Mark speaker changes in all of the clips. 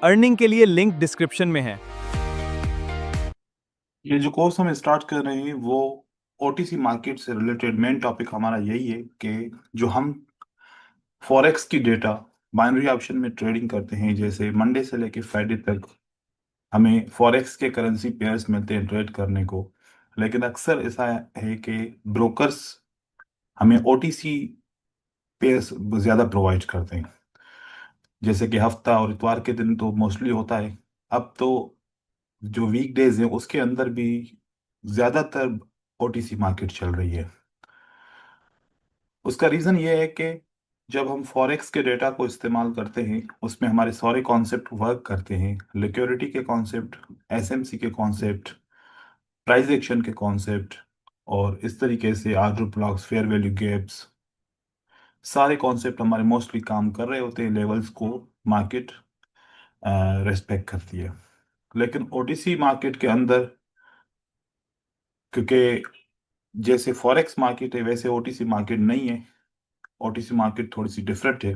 Speaker 1: Earning के लिए link description में है।
Speaker 2: ये जो कोर्स हम स्टार्ट कर रहे हैं वो ओटीसी मार्केट से रिलेटेड मेन टॉपिक हमारा यही है कि जो हम फॉरेक्स की डेटा बाइनरी ऑप्शन में ट्रेडिंग करते हैं, जैसे मंडे से लेके फ्राइडे तक हमें फॉरेक्स के करेंसी पेयर्स मिलते हैं ट्रेड करने को। लेकिन अक्सर ऐसा है कि ब्रोकर्स हमें ओटीसी पेयर्स ज़्यादा प्रोवाइड करते हैं, जैसे कि हफ्ता और इतवार के दिन तो मोस्टली होता है। अब तो जो वीकडेज हैं उसके अंदर भी ज़्यादातर ओटीसी मार्केट चल रही है। उसका रीज़न ये है कि जब हम फॉरेक्स के डेटा को इस्तेमाल करते हैं उसमें हमारे सारे कॉन्सेप्ट वर्क करते हैं। लिक्विडिटी के कॉन्सेप्ट, एसएमसी के कॉन्सेप्ट, प्राइस एक्शन के कॉन्सेप्ट, और इस तरीके से order blocks, fair value gaps, सारे कॉन्सेप्ट हमारे मोस्टली काम कर रहे होते हैं। लेवल्स को मार्केट रेस्पेक्ट करती है। लेकिन ओटीसी मार्केट के अंदर, क्योंकि जैसे फॉरेक्स मार्केट है वैसे ओटीसी मार्केट नहीं है, ओटीसी मार्केट थोड़ी सी डिफरेंट है।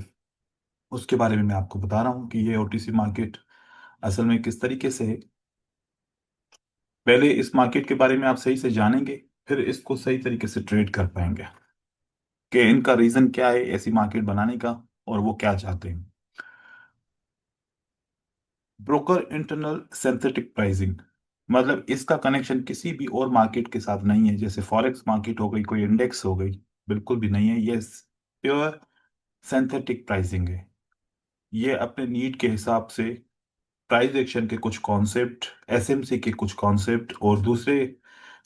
Speaker 2: उसके बारे में मैं आपको बता रहा हूँ कि ये ओटीसी मार्केट असल में किस तरीके से है। पहले इस मार्केट के बारे में आप सही से जानेंगे, फिर इसको सही तरीके से ट्रेड कर पाएंगे कि इनका रीजन क्या है ऐसी मार्केट बनाने का और वो क्या चाहते हैं। ब्रोकर इंटरनल सिंथेटिक प्राइसिंग मतलब इसका कनेक्शन किसी भी और मार्केट के साथ नहीं है, जैसे फॉरेक्स मार्केट हो गई, कोई इंडेक्स हो गई, बिल्कुल भी नहीं है। ये प्योर सिंथेटिक प्राइसिंग है। ये अपने नीड के हिसाब से प्राइस एक्शन के कुछ कॉन्सेप्ट, एसएमसी के कुछ कॉन्सेप्ट और दूसरे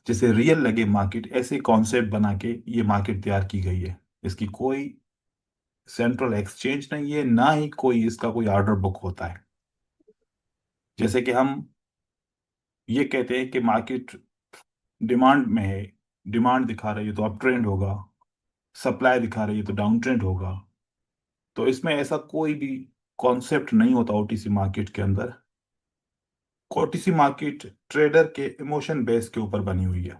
Speaker 2: जैसे रियल लगे मार्केट, ऐसे कॉन्सेप्ट बना के ये मार्केट तैयार की गई है। इसकी कोई सेंट्रल एक्सचेंज नहीं है, ना ही कोई इसका कोई ऑर्डर बुक होता है। जैसे कि हम ये कहते हैं कि मार्केट डिमांड में है, डिमांड दिखा रही है तो अप ट्रेंड होगा, सप्लाई दिखा रही है तो डाउन ट्रेंड होगा। तो इसमें ऐसा कोई भी कॉन्सेप्ट नहीं होता ओटीसी मार्केट के अंदर। ओटीसी मार्केट ट्रेडर के इमोशन बेस के ऊपर बनी हुई है।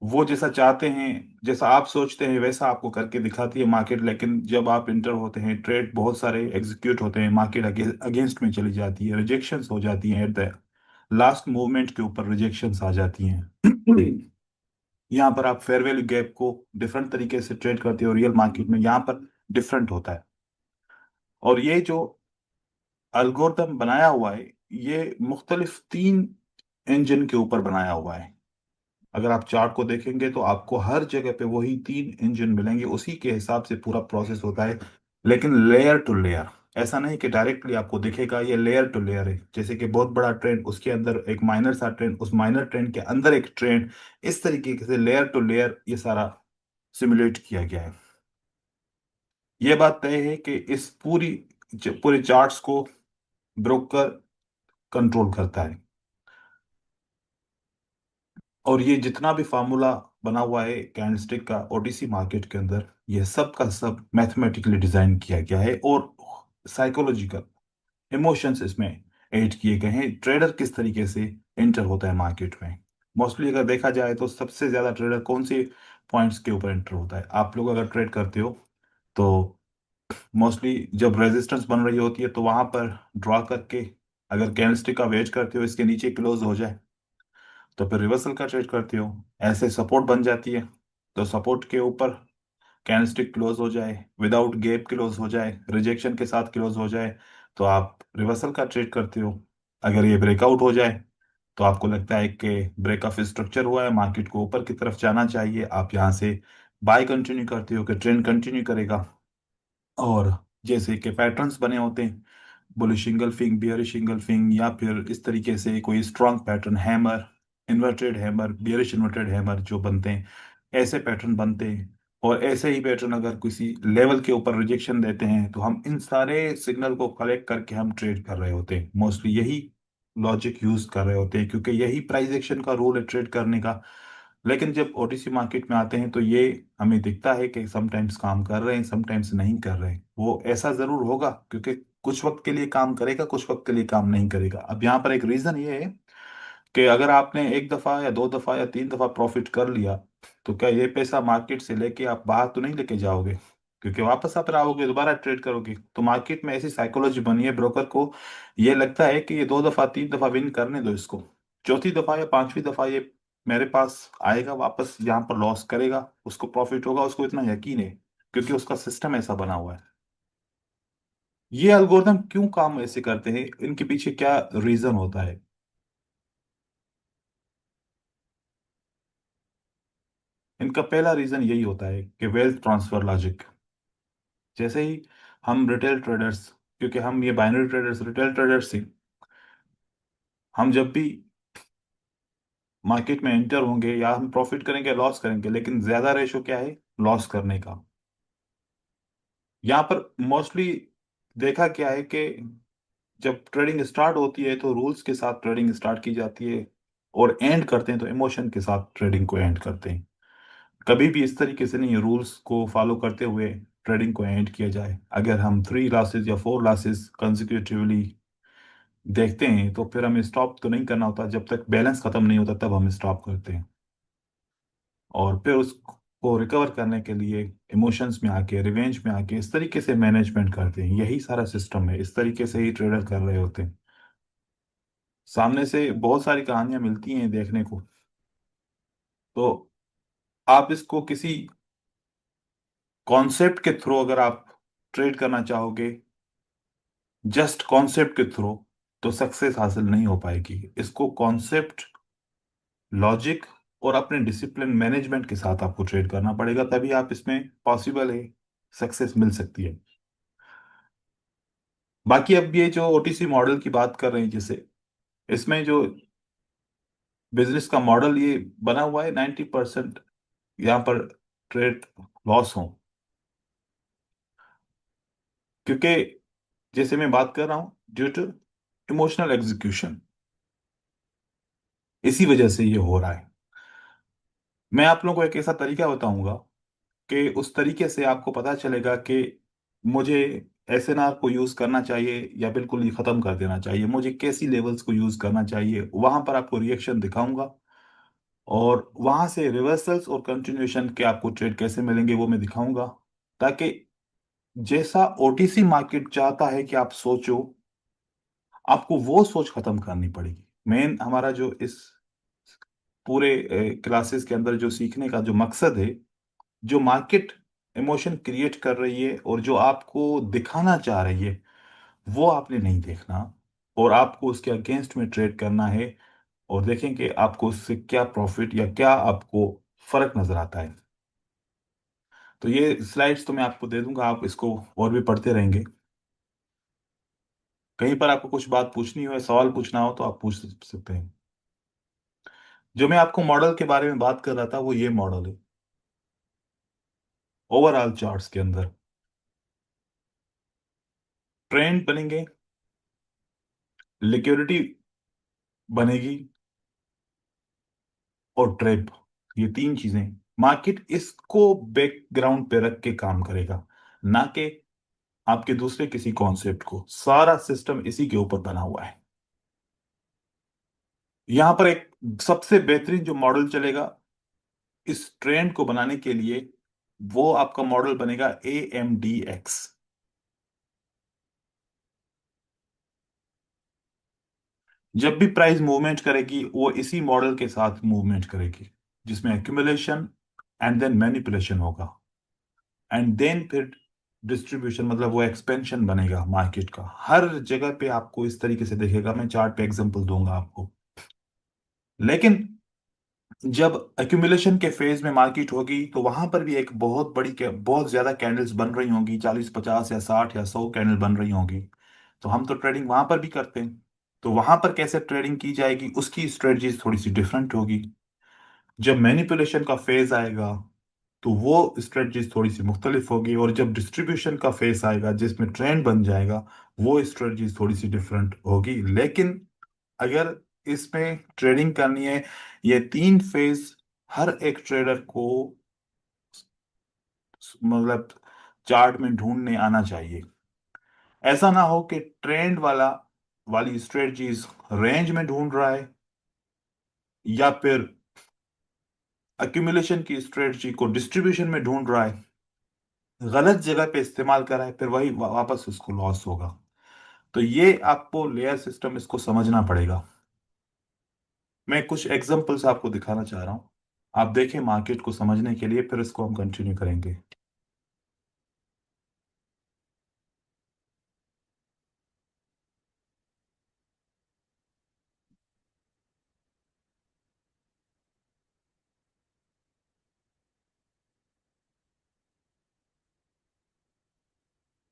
Speaker 2: वो जैसा चाहते हैं, जैसा आप सोचते हैं वैसा आपको करके दिखाती है मार्केट। लेकिन जब आप इंटर होते हैं, ट्रेड बहुत सारे एग्जीक्यूट होते हैं, मार्केट अगेंस्ट में चली जाती है, रिजेक्शंस हो जाती हैं, एट द लास्ट मूवमेंट के ऊपर रिजेक्शंस आ जाती हैं। यहाँ पर आप फेयर वैल्यू गैप को डिफरेंट तरीके से ट्रेड करते हो, रियल मार्केट में यहाँ पर डिफरेंट होता है। और ये जो अल्गोरिथम बनाया हुआ है ये मुख्तलिफ 3 इंजन के ऊपर बनाया हुआ है। अगर आप चार्ट को देखेंगे तो आपको हर जगह पे वही 3 इंजन मिलेंगे, उसी के हिसाब से पूरा प्रोसेस होता है। लेकिन लेयर टू लेयर, ऐसा नहीं कि डायरेक्टली आपको दिखेगा, ये लेयर टू लेयर है। जैसे कि बहुत बड़ा ट्रेंड, उसके अंदर एक माइनर सा ट्रेंड, उस माइनर ट्रेंड के अंदर एक ट्रेंड, इस तरीके से लेयर टू लेयर ये सारा सिमुलेट किया गया है। ये बात तय है कि इस पूरे चार्ट्स को ब्रोकर कंट्रोल करता है। और ये जितना भी फार्मूला बना हुआ है कैंडलस्टिक का ओटीसी मार्केट के अंदर, ये सब का सब मैथमेटिकली डिजाइन किया गया है और साइकोलॉजिकल इमोशंस इसमें ऐड किए गए हैं। ट्रेडर किस तरीके से एंटर होता है मार्केट में, मोस्टली अगर देखा जाए तो सबसे ज्यादा ट्रेडर कौन से पॉइंट्स के ऊपर एंटर होता है। आप लोग अगर ट्रेड करते हो तो मोस्टली जब रेजिस्टेंस बन रही होती है तो वहां पर ड्रॉ करके अगर कैंडलस्टिक का वेट करते हो इसके नीचे क्लोज हो जाए तो फिर रिवर्सल का ट्रेड करते हो। ऐसे सपोर्ट बन जाती है तो सपोर्ट के ऊपर कैंडलस्टिक क्लोज हो जाए, विदाउट गैप क्लोज हो जाए, रिजेक्शन के साथ क्लोज हो जाए तो आप रिवर्सल का ट्रेड करते हो। अगर ये ब्रेकआउट हो जाए तो आपको लगता है कि ब्रेक ऑफ स्ट्रक्चर हुआ है, मार्केट को ऊपर की तरफ जाना चाहिए, आप यहाँ से बाय कंटिन्यू करते हो कि ट्रेंड कंटिन्यू करेगा। और जैसे कि पैटर्न्स बने होते हैं, बुलिश इंगल्फिंग, बियरिश इंगल्फिंग, या फिर इस तरीके से कोई strong pattern, hammer, inverted hammer, bearish inverted hammer जो बनते हैं, ऐसे पैटर्न बनते हैं। और ऐसे ही पैटर्न अगर किसी लेवल के ऊपर रिजेक्शन देते हैं तो हम इन सारे सिग्नल को कलेक्ट करके हम ट्रेड कर रहे होते हैं, मोस्टली यही लॉजिक यूज कर रहे होते हैं, क्योंकि यही प्राइस एक्शन का रूल है ट्रेड करने का। लेकिन जब ओटीसी मार्केट में आते हैं तो ये हमें दिखता है कि समटाइम्स काम कर रहे हैं, समटाइम्स नहीं कर रहे हैं। वो ऐसा जरूर होगा क्योंकि कुछ वक्त के लिए काम करेगा, कुछ वक्त के लिए काम नहीं करेगा। अब यहाँ पर एक रीजन ये है कि अगर आपने एक दफा या 2 दफा या 3 दफा प्रॉफिट कर लिया तो क्या ये पैसा मार्केट से लेके आप बाहर तो नहीं लेके जाओगे। क्योंकि वापस आप आओगे दोबारा ट्रेड करोगे। तो मार्केट में ऐसी साइकोलॉजी बनी है, ब्रोकर को ये लगता है कि ये 2 दफा 3 दफा विन करने दो इसको, चौथी दफा या पांचवी दफा ये मेरे पास आएगा वापस, यहाँ पर लॉस करेगा, उसको प्रॉफिट होगा, उसको इतना यकीन है क्योंकि उसका सिस्टम ऐसा बना हुआ है। ये एल्गोरिथम क्यों काम ऐसे करते हैं, इनके पीछे क्या रीजन होता है? इनका पहला रीजन यही होता है कि वेल्थ ट्रांसफर लॉजिक। जैसे ही हम रिटेल ट्रेडर्स, क्योंकि हम ये बाइनरी ट्रेडर्स रिटेल ट्रेडर्स थी, हम जब भी मार्केट में एंटर होंगे या हम प्रॉफिट करेंगे लॉस करेंगे, लेकिन ज्यादा रेशो क्या है लॉस करने का। यहाँ पर मोस्टली देखा क्या है कि जब ट्रेडिंग स्टार्ट होती है तो रूल्स के साथ ट्रेडिंग स्टार्ट की जाती है, और एंड करते हैं तो इमोशन के साथ ट्रेडिंग को एंड करते हैं। कभी भी इस तरीके से नहीं रूल्स को फॉलो करते हुए ट्रेडिंग को एंड किया जाए। अगर हम 3 लॉसेस या 4 लॉसेस कंजिक्यूटिवली देखते हैं तो फिर हमें स्टॉप तो नहीं करना होता, जब तक बैलेंस खत्म नहीं होता तब हम स्टॉप करते हैं। और फिर उसको रिकवर करने के लिए इमोशंस में आके, रिवेंज में आके इस तरीके से मैनेजमेंट करते हैं। यही सारा सिस्टम है, इस तरीके से ही ट्रेडर कर रहे होते हैं। सामने से बहुत सारी कहानियां मिलती हैं देखने को। तो आप इसको किसी कॉन्सेप्ट के थ्रू अगर आप ट्रेड करना चाहोगे, जस्ट कॉन्सेप्ट के थ्रू, तो सक्सेस हासिल नहीं हो पाएगी। इसको कॉन्सेप्ट, लॉजिक और अपने डिसिप्लिन मैनेजमेंट के साथ आपको ट्रेड करना पड़ेगा, तभी आप इसमें पॉसिबल है सक्सेस मिल सकती है। बाकी अब ये जो ओटीसी मॉडल की बात कर रहे हैं, जैसे इसमें जो बिजनेस का मॉडल ये बना हुआ है, 90% यहाँ पर ट्रेड लॉस हो, क्योंकि जैसे मैं बात कर रहा हूँ ड्यू टू इमोशनल एग्जीक्यूशन, इसी वजह से ये हो रहा है। मैं आप लोगों को एक ऐसा तरीका बताऊंगा कि उस तरीके से आपको पता चलेगा कि मुझे एसएनआर को यूज करना चाहिए या बिल्कुल ही खत्म कर देना चाहिए, मुझे कैसी लेवल्स को यूज करना चाहिए, वहां पर आपको रिएक्शन दिखाऊंगा। और वहां से रिवर्सल्स और कंटिन्यूएशन के आपको ट्रेड कैसे मिलेंगे वो मैं दिखाऊंगा, ताकि जैसा ओटीसी मार्केट चाहता है कि आप सोचो, आपको वो सोच खत्म करनी पड़ेगी। मेन हमारा जो इस पूरे क्लासेस के अंदर जो सीखने का जो मकसद है, जो मार्केट इमोशन क्रिएट कर रही है और जो आपको दिखाना चाह रही है, वो आपने नहीं देखना, और आपको उसके अगेंस्ट में ट्रेड करना है। और देखें कि आपको उससे क्या प्रॉफिट या क्या आपको फर्क नजर आता है। तो ये स्लाइड्स तो मैं आपको दे दूंगा, आप इसको और भी पढ़ते रहेंगे। कहीं पर आपको कुछ बात पूछनी हो या सवाल पूछना हो तो आप पूछ सकते हैं। जो मैं आपको मॉडल के बारे में बात कर रहा था वो ये मॉडल है, ओवरऑल चार्ट्स के अंदर ट्रेंड बनेंगे, लिक्विडिटी बनेगी, और ट्रेप, ये 3 चीजें मार्केट इसको बैकग्राउंड पे रख के काम करेगा, ना कि आपके दूसरे किसी कॉन्सेप्ट को। सारा सिस्टम इसी के ऊपर बना हुआ है। यहां पर एक सबसे बेहतरीन जो मॉडल चलेगा इस ट्रेंड को बनाने के लिए, वो आपका मॉडल बनेगा AMDX। जब भी प्राइस मूवमेंट करेगी वो इसी मॉडल के साथ मूवमेंट करेगी, जिसमें एक्यूमुलेशन एंड देन मैनिपुलेशन होगा, एंड देन फिर डिस्ट्रीब्यूशन, मतलब वो एक्सपेंशन बनेगा मार्केट का। हर जगह पे आपको इस तरीके से देखेगा, मैं चार्ट पे एग्जांपल दूंगा आपको। लेकिन जब एक्यूमुलेशन के फेज में मार्केट होगी तो वहां पर भी एक बहुत बड़ी बहुत ज्यादा कैंडल्स बन रही होंगी, 40 50 या 60 या 100 कैंडल बन रही होंगी। तो हम तो ट्रेडिंग वहां पर भी करते हैं। तो वहां पर कैसे ट्रेडिंग की जाएगी, उसकी स्ट्रेटजी थोड़ी सी डिफरेंट होगी। जब मैनिपुलेशन का फेज आएगा तो वो स्ट्रेटजीज थोड़ी सी मुख्तलिफ होगी, और जब डिस्ट्रीब्यूशन का फेज आएगा जिसमें ट्रेंड बन जाएगा, वो स्ट्रेटजीज थोड़ी सी डिफरेंट होगी। लेकिन अगर इसमें ट्रेडिंग करनी है, ये 3 फेज हर एक ट्रेडर को मतलब चार्ट में ढूंढने आना चाहिए। ऐसा ना हो कि ट्रेंड वाली स्ट्रेटजीज रेंज में ढूंढ रहा है, या फिर एक्यूमुलेशन की स्ट्रेटजी को डिस्ट्रीब्यूशन में ढूंढ रहा है। गलत जगह पे इस्तेमाल करा है, फिर वही वापस उसको लॉस होगा। तो ये आपको लेयर सिस्टम इसको समझना पड़ेगा। मैं कुछ एग्जांपल्स आपको दिखाना चाह रहा हूँ, आप देखें मार्केट को समझने के लिए, फिर इसको हम कंटिन्यू करेंगे।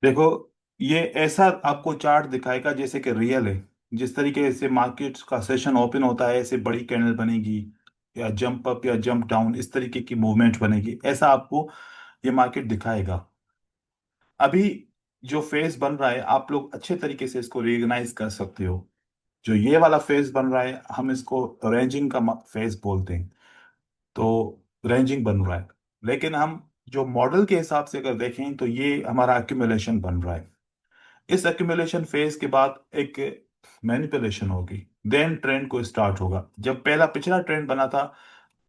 Speaker 2: देखो, ये ऐसा आपको चार्ट दिखाएगा जैसे कि रियल है। जिस तरीके से मार्केट का सेशन ओपन होता है, ऐसे बड़ी कैंडल बनेगी, या जंप अप या जंप डाउन, इस तरीके की मूवमेंट बनेगी, ऐसा आपको ये मार्केट दिखाएगा। अभी जो फेस बन रहा है, आप लोग अच्छे तरीके से इसको रिकग्नाइज कर सकते हो। जो ये वाला फेस बन रहा है, हम इसको रेंजिंग का फेस बोलते हैं। तो रेंजिंग बन रहा है। लेकिन हम जो मॉडल के हिसाब से अगर देखें, तो ये हमारा एक्यूमुलेशन बन रहा है। इस एक्यूमुलेशन फेज के बाद एक मैनिपुलेशन होगी, देन ट्रेंड को स्टार्ट होगा। जब पहला पिछला ट्रेंड बना था,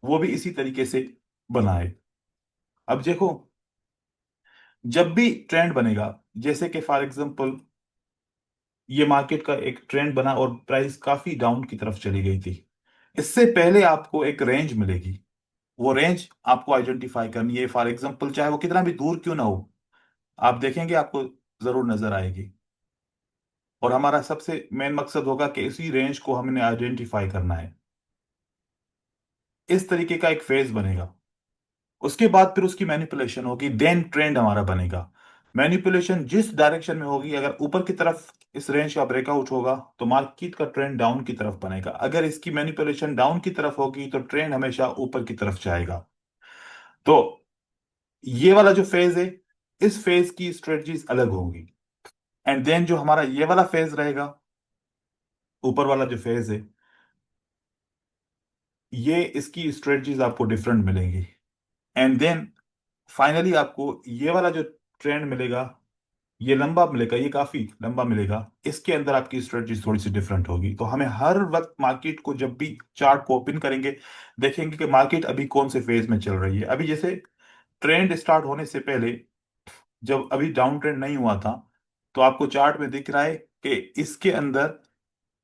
Speaker 2: वो भी इसी तरीके से बना है। अब देखो, जब भी ट्रेंड बनेगा, जैसे कि फॉर एग्जांपल ये मार्केट का एक ट्रेंड बना और प्राइस काफी डाउन की तरफ चली गई थी, इससे पहले आपको एक रेंज मिलेगी। वो रेंज आपको आइडेंटिफाई करनी है। फॉर एग्जांपल चाहे वो कितना भी दूर क्यों ना हो, आप देखेंगे आपको जरूर नजर आएगी। और हमारा सबसे मेन मकसद होगा कि इसी रेंज को हमने आइडेंटिफाई करना है। इस तरीके का एक फेज बनेगा। उसके बाद फिर उसकी मैनिपुलेशन होगी, देन ट्रेंड हमारा बनेगा। मैनिपुलेशन जिस डायरेक्शन में होगी, अगर ऊपर की तरफ इस रेंज का ब्रेकआउट होगा, तो मार्केट का ट्रेंड डाउन की तरफ बनेगा। अगर इसकी मैनिपुलेशन डाउन की तरफ होगी, तो ट्रेंड हमेशा ऊपर की तरफ जाएगा। तो ये वाला जो फेज है, इस फेज की स्ट्रेटजीज अलग होंगी। एंड देन जो हमारा ये वाला फेज रहेगा, ऊपर वाला जो फेज है, ये इसकी स्ट्रेटजीज आपको डिफरेंट मिलेंगी। एंड देन फाइनली आपको ये वाला जो ट्रेंड मिलेगा, ये लंबा मिलेगा, ये काफी लंबा मिलेगा। इसके अंदर आपकी स्ट्रेटजी थोड़ी सी डिफरेंट होगी। तो हमें हर वक्त मार्केट को, जब भी चार्ट को ओपन करेंगे, देखेंगे कि मार्केट अभी कौन से फेज में चल रही है। अभी जैसे ट्रेंड स्टार्ट होने से पहले, जब अभी डाउन ट्रेंड नहीं हुआ था, तो आपको चार्ट में दिख रहा है कि इसके अंदर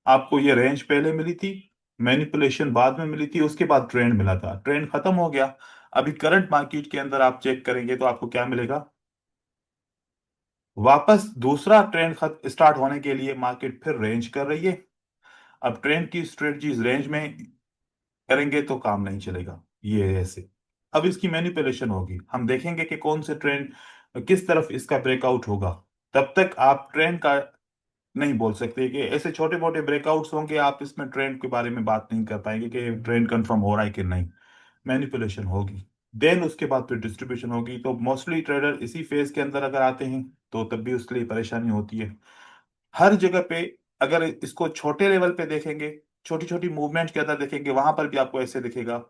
Speaker 2: आपको ये रेंज पहले मिली थी, मैनिपुलेशन बाद में मिली थी, उसके बाद ट्रेंड मिला था, ट्रेंड खत्म हो गया। अभी करंट मार्केट के अंदर आप चेक करेंगे, तो आपको क्या मिलेगा? वापस दूसरा ट्रेंड खत स्टार्ट होने के लिए मार्केट फिर रेंज कर रही है। अब ट्रेंड की स्ट्रेटजीज रेंज में करेंगे तो काम नहीं चलेगा, ये ऐसे। अब इसकी मैनिपुलेशन होगी, हम देखेंगे कि कौन से ट्रेंड किस तरफ इसका ब्रेकआउट होगा। तब तक आप ट्रेंड का नहीं बोल सकते कि ऐसे छोटे मोटे ब्रेकआउट्स होंगे, आप इसमें ट्रेंड के बारे में बात नहीं कर पाएंगे कि ट्रेंड कंफर्म हो रहा है कि नहीं। मैनिपुलेशन होगी, देन उसके बाद फिर डिस्ट्रीब्यूशन होगी। तो मोस्टली ट्रेडर इसी फेज के अंदर अगर आते हैं, तो तब भी उसके लिए परेशानी होती है। हर जगह पे अगर इसको छोटे लेवल पे देखेंगे, छोटी छोटी मूवमेंट के अंदर देखेंगे, वहां पर भी आपको ऐसे दिखेगा।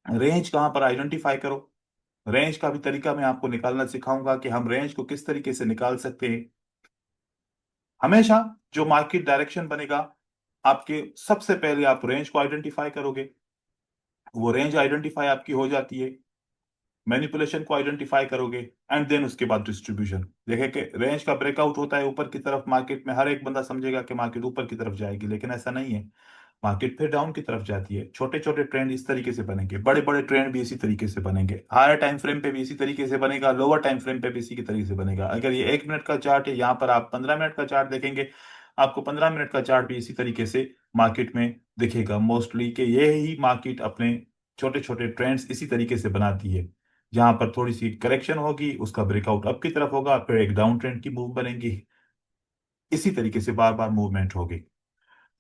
Speaker 2: रेंज कहां पर आइडेंटिफाई करो, रेंज का भी तरीका मैं आपको निकालना सिखाऊंगा कि हम रेंज को किस तरीके से निकाल सकते हैं। हमेशा जो मार्केट डायरेक्शन बनेगा, आपके सबसे पहले आप रेंज को आइडेंटिफाई करोगे। वो रेंज आइडेंटिफाई आपकी हो जाती है, मैनिपुलेशन को आइडेंटिफाई करोगे, एंड देन उसके बाद डिस्ट्रीब्यूशन। देखें कि रेंज का ब्रेकआउट होता है ऊपर की तरफ, मार्केट में हर एक बंदा समझेगा कि मार्केट ऊपर की तरफ जाएगी, लेकिन ऐसा नहीं है। मार्केट फिर डाउन की तरफ जाती है। छोटे छोटे ट्रेंड इस तरीके से बनेंगे, बड़े बड़े ट्रेंड भी इसी तरीके से बनेंगे। हायर टाइम फ्रेम पे भी इसी तरीके से बनेगा, लोअर टाइम फ्रेम पे भी इसी के तरीके से बनेगा। अगर ये 1 मिनट का चार्ट है, यहाँ पर आप 15 मिनट का चार्ट देखेंगे, आपको 15 मिनट का चार्ट भी इसी तरीके से मार्केट में दिखेगा मोस्टली। कि ये ही मार्केट अपने छोटे छोटे ट्रेंड्स इसी तरीके से बनाती है। जहां पर थोड़ी सी करेक्शन होगी, उसका ब्रेकआउट अप की तरफ होगा, फिर एक डाउन ट्रेंड की मूव बनेगी। इसी तरीके से बार बार मूवमेंट होगी।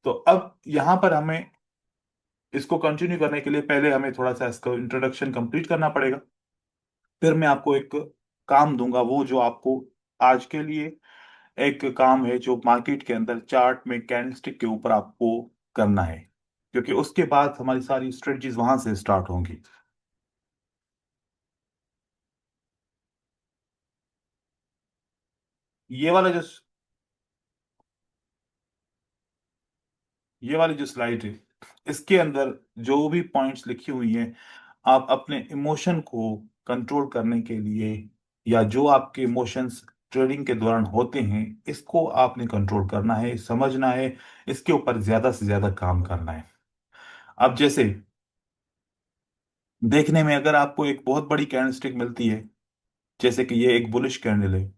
Speaker 2: तो अब यहां पर हमें इसको कंटिन्यू करने के लिए पहले हमें थोड़ा सा इसका इंट्रोडक्शन कंप्लीट करना पड़ेगा। फिर मैं आपको एक काम दूंगा, वो जो आपको आज के लिए एक काम है, जो मार्केट के अंदर चार्ट में कैंडलस्टिक के ऊपर आपको करना है। क्योंकि उसके बाद हमारी सारी स्ट्रेटजीज वहां से स्टार्ट होंगी। ये वाला जो ये वाली जो स्लाइड है, इसके अंदर जो भी पॉइंट्स लिखी हुई हैं, आप अपने इमोशन को कंट्रोल करने के लिए, या जो आपके इमोशंस ट्रेडिंग के दौरान होते हैं, इसको आपने कंट्रोल करना है, समझना है, इसके ऊपर ज्यादा से ज्यादा काम करना है। अब जैसे देखने में अगर आपको एक बहुत बड़ी कैंडलस्टिक मिलती है, जैसे कि ये एक बुलिश कैंडल है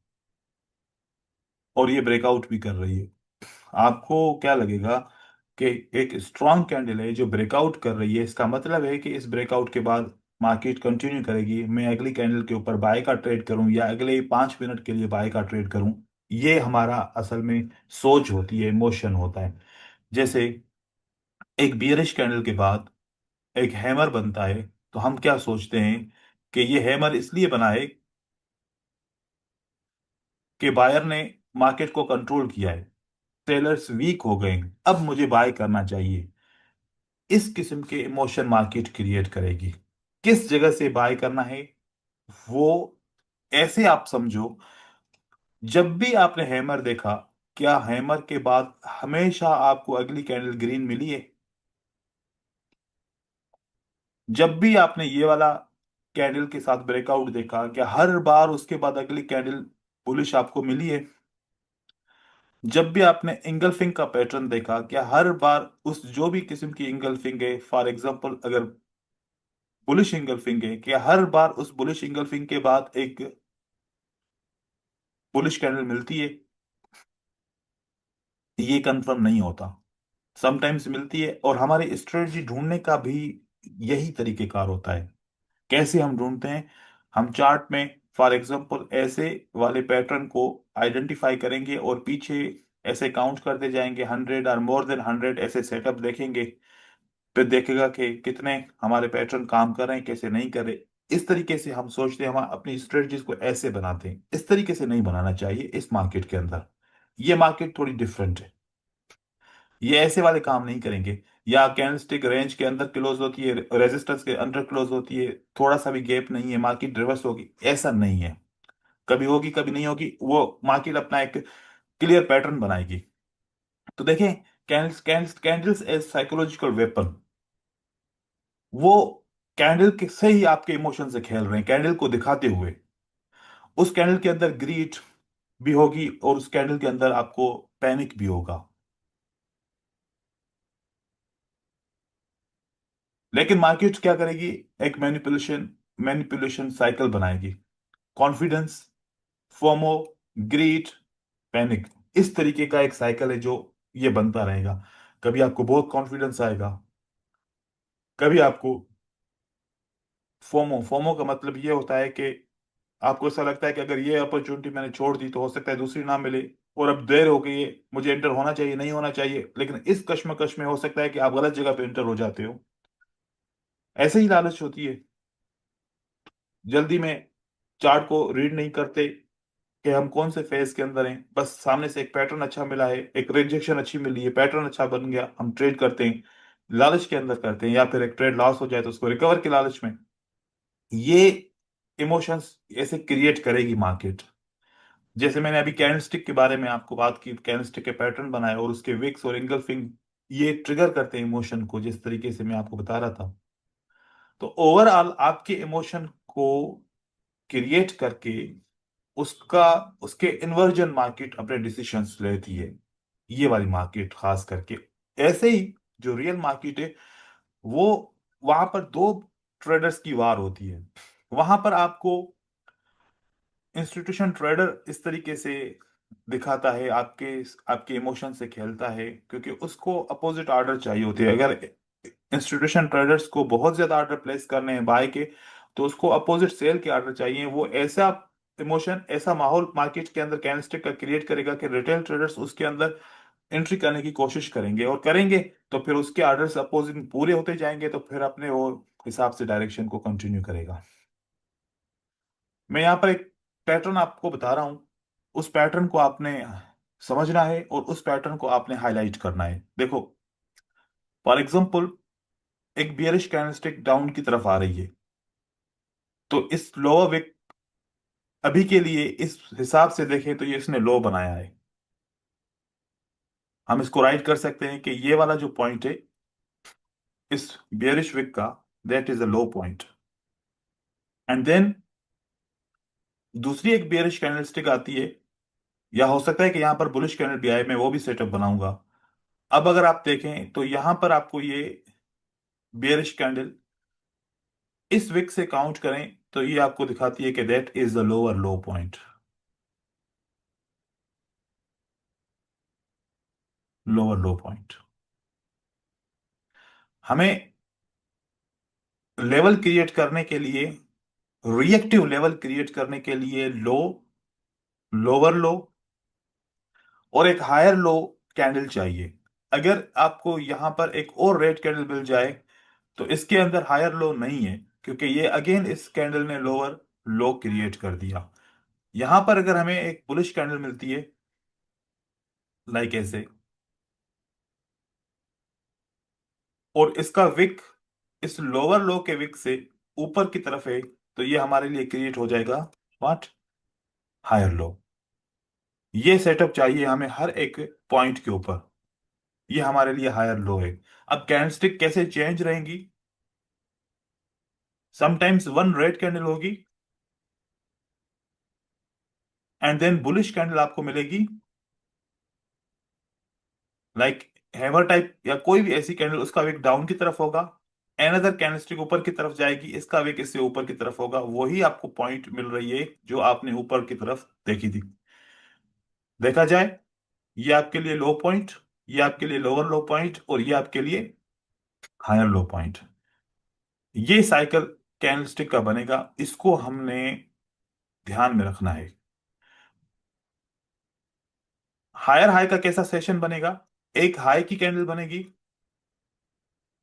Speaker 2: और ये ब्रेकआउट भी कर रही है, आपको क्या लगेगा कि एक स्ट्रांग कैंडल है जो ब्रेकआउट कर रही है, इसका मतलब है कि इस ब्रेकआउट के बाद मार्केट कंटिन्यू करेगी, मैं अगली कैंडल के ऊपर बाय का ट्रेड करूं या अगले 5 मिनट के लिए बाय का ट्रेड करूं। ये हमारा असल में सोच होती है, इमोशन होता है। जैसे एक बियरिश कैंडल के बाद एक हैमर बनता है, तो हम क्या सोचते हैं कि ये हैमर इसलिए बना है कि बायर ने मार्केट को कंट्रोल किया है, सेलर्स वीक हो गए, अब मुझे बाय करना चाहिए। इस किस्म के इमोशन मार्केट क्रिएट करेगी। किस जगह से बाय करना है वो ऐसे आप समझो, जब भी आपने हैमर देखा, क्या हैमर के बाद हमेशा आपको अगली कैंडल ग्रीन मिली है? जब भी आपने ये वाला कैंडल के साथ ब्रेकआउट देखा, क्या हर बार उसके बाद अगली कैंडल बुलिश आपको मिली है? जब भी आपने इंगल्फिंग का पैटर्न देखा, क्या हर बार उस जो भी किस्म की इंगल्फिंग है, फॉर एग्जांपल अगर बुलिश इंगल्फिंग है, क्या हर बार उस बुलिश इंगल्फिंग के बाद एक बुलिश कैंडल मिलती है? ये कंफर्म नहीं होता, समटाइम्स मिलती है। और हमारे स्ट्रेटजी ढूंढने का भी यही तरीकेकार होता है। कैसे हम ढूंढते हैं? हम चार्ट में फॉर एग्जांपल ऐसे वाले पैटर्न को आइडेंटिफाई करेंगे और पीछे ऐसे काउंट करते जाएंगे, 100 और मोर देन 100 ऐसे सेटअप देखेंगे, फिर देखेगा कि कितने हमारे पैटर्न काम कर रहे हैं, कैसे नहीं कर रहे। इस तरीके से हम सोचते हैं, हम अपनी स्ट्रेटजीज को ऐसे बनाते हैं। इस तरीके से नहीं बनाना चाहिए इस मार्केट के अंदर। ये मार्केट थोड़ी डिफरेंट है, ये ऐसे वाले काम नहीं करेंगे। या कैंडलस्टिक रेंज के अंदर क्लोज होती है, रेजिस्टेंस के अंदर क्लोज होती है, थोड़ा सा भी गैप नहीं है, मार्केट रिवर्स होगी, ऐसा नहीं है। कभी होगी कभी नहीं होगी, वो मार्केट अपना एक क्लियर पैटर्न बनाएगी। तो देखें, candles candles candles as psychological weapon, वो कैंडल के से ही आपके इमोशन से खेल रहे हैं, कैंडल को दिखाते हुए। उस कैंडल के अंदर ग्रीड भी होगी और उस कैंडल के अंदर आपको पैनिक भी होगा। लेकिन मार्केट क्या करेगी? एक मैनिपुलेशन मैनिपुलेशन साइकिल बनाएगी। कॉन्फिडेंस, फोमो, ग्रीड, पैनिक, इस तरीके का एक साइकिल है जो ये बनता रहेगा। कभी आपको बहुत कॉन्फिडेंस आएगा, कभी आपको फोमो फोमो का मतलब ये होता है कि आपको ऐसा लगता है कि अगर ये अपॉर्चुनिटी मैंने छोड़ दी तो हो सकता है दूसरी ना मिले, और अब देर हो गई है, मुझे एंटर होना चाहिए, नहीं होना चाहिए, लेकिन इस कश्मकश में हो सकता है कि आप गलत जगह पे एंटर हो जाते हो। ऐसे ही लालच होती है, जल्दी में चार्ट को रीड नहीं करते कि हम कौन से फेज के अंदर हैं, बस सामने से एक पैटर्न अच्छा मिला है, एक रिजेक्शन अच्छी मिली है, पैटर्न अच्छा बन गया, हम ट्रेड करते हैं, लालच के अंदर करते हैं, या फिर एक ट्रेड लॉस हो जाए तो उसको रिकवर के लालच में। ये इमोशंस ऐसे क्रिएट करेगी मार्केट। जैसे मैंने अभी कैंडलस्टिक के बारे में आपको बात की, कैंडलस्टिक के पैटर्न बनाए और उसके विक्स और इंगल्फिंग, ये ट्रिगर करते हैं इमोशन को, जिस तरीके से मैं आपको बता रहा था। तो ओवरऑल आपके इमोशन को क्रिएट करके उसका उसके इन्वर्जन मार्केट अपने डिसीशंस लेती है, ये वाली मार्केट खास करके। ऐसे ही जो रियल मार्केट है, वो वहां पर दो ट्रेडर्स की वार होती है। वहां पर आपको इंस्टीट्यूशन ट्रेडर इस तरीके से दिखाता है, आपके आपके इमोशन से खेलता है, क्योंकि उसको अपोजिट ऑर्डर चाहिए होते हैं। अगर इंस्टीट्यूशन ट्रेडर्स को बहुत ज्यादा ऑर्डर प्लेस करने हैं बाय के, तो उसको अपोजिट सेल के ऑर्डर चाहिए। वो ऐसा इमोशन, ऐसा माहौल मार्केट के अंदर कैंडलस्टिक का क्रिएट करेगा कि रिटेल ट्रेडर्स उसके अंदर एंट्री करने की कोशिश करेंगे, और करेंगे तो फिर उसके ऑर्डर्स अपोजिट पूरे होते जाएंगे, तो फिर अपने वो हिसाब से डायरेक्शन को कंटिन्यू करेगा। मैं यहाँ पर एक पैटर्न आपको बता रहा हूं, उस पैटर्न को आपने समझना है और उस पैटर्न को आपने हाईलाइट करना है। देखो, फॉर एग्जांपल एक बियरिश कैंडलस्टिक डाउन की तरफ आ रही है, तो इस लोअर विक अभी के लिए इस हिसाब से देखें तो ये इसने लो बनाया है। हम इसको राइट कर सकते हैं कि ये वाला जो पॉइंट है इस बियरिश विक का, that is a low point. And then दूसरी एक बेयरिश कैंडलस्टिक आती है, या हो सकता है कि यहां पर बुलिश कैंडल भी आए, मैं वो भी सेटअप बनाऊंगा। अब अगर आप देखें तो यहां पर आपको ये बेयरिश कैंडल इस विक से काउंट करें तो ये आपको दिखाती है कि that is the lower low point, lower low point. हमें लेवल क्रिएट करने के लिए, रिएक्टिव लेवल क्रिएट करने के लिए लो, लोअर लो और एक हायर लो कैंडल चाहिए। अगर आपको यहां पर एक और रेड कैंडल मिल जाए तो इसके अंदर हायर लो नहीं है, क्योंकि ये अगेन इस कैंडल ने लोअर लो क्रिएट कर दिया। यहां पर अगर हमें एक बुलिश कैंडल मिलती है लाइक ऐसे, और इसका विक इस लोअर लो के विक से ऊपर की तरफ है, तो ये हमारे लिए क्रिएट हो जाएगा व्हाट, हायर लो। ये सेटअप चाहिए हमें हर एक पॉइंट के ऊपर, ये हमारे लिए हायर लो है। अब कैंडलस्टिक कैसे चेंज रहेंगी, समटाइम्स वन रेड कैंडल होगी एंड देन बुलिश कैंडल आपको मिलेगी, लाइक हैमर टाइप या कोई भी ऐसी कैंडल, उसका विक डाउन की तरफ होगा, एनदर कैंडलस्टिक ऊपर की तरफ जाएगी, इसका विक इससे ऊपर की तरफ होगा। वही आपको पॉइंट मिल रही है जो आपने ऊपर की तरफ देखी थी। देखा जाए, ये आपके लिए लो पॉइंट, ये आपके लिए लोअर लो पॉइंट और ये आपके लिए हायर लो पॉइंट। ये साइकिल कैंडलस्टिक का बनेगा, इसको हमने ध्यान में रखना है। हायर हाई का कैसा सेशन बनेगा, एक हाई की कैंडल बनेगी,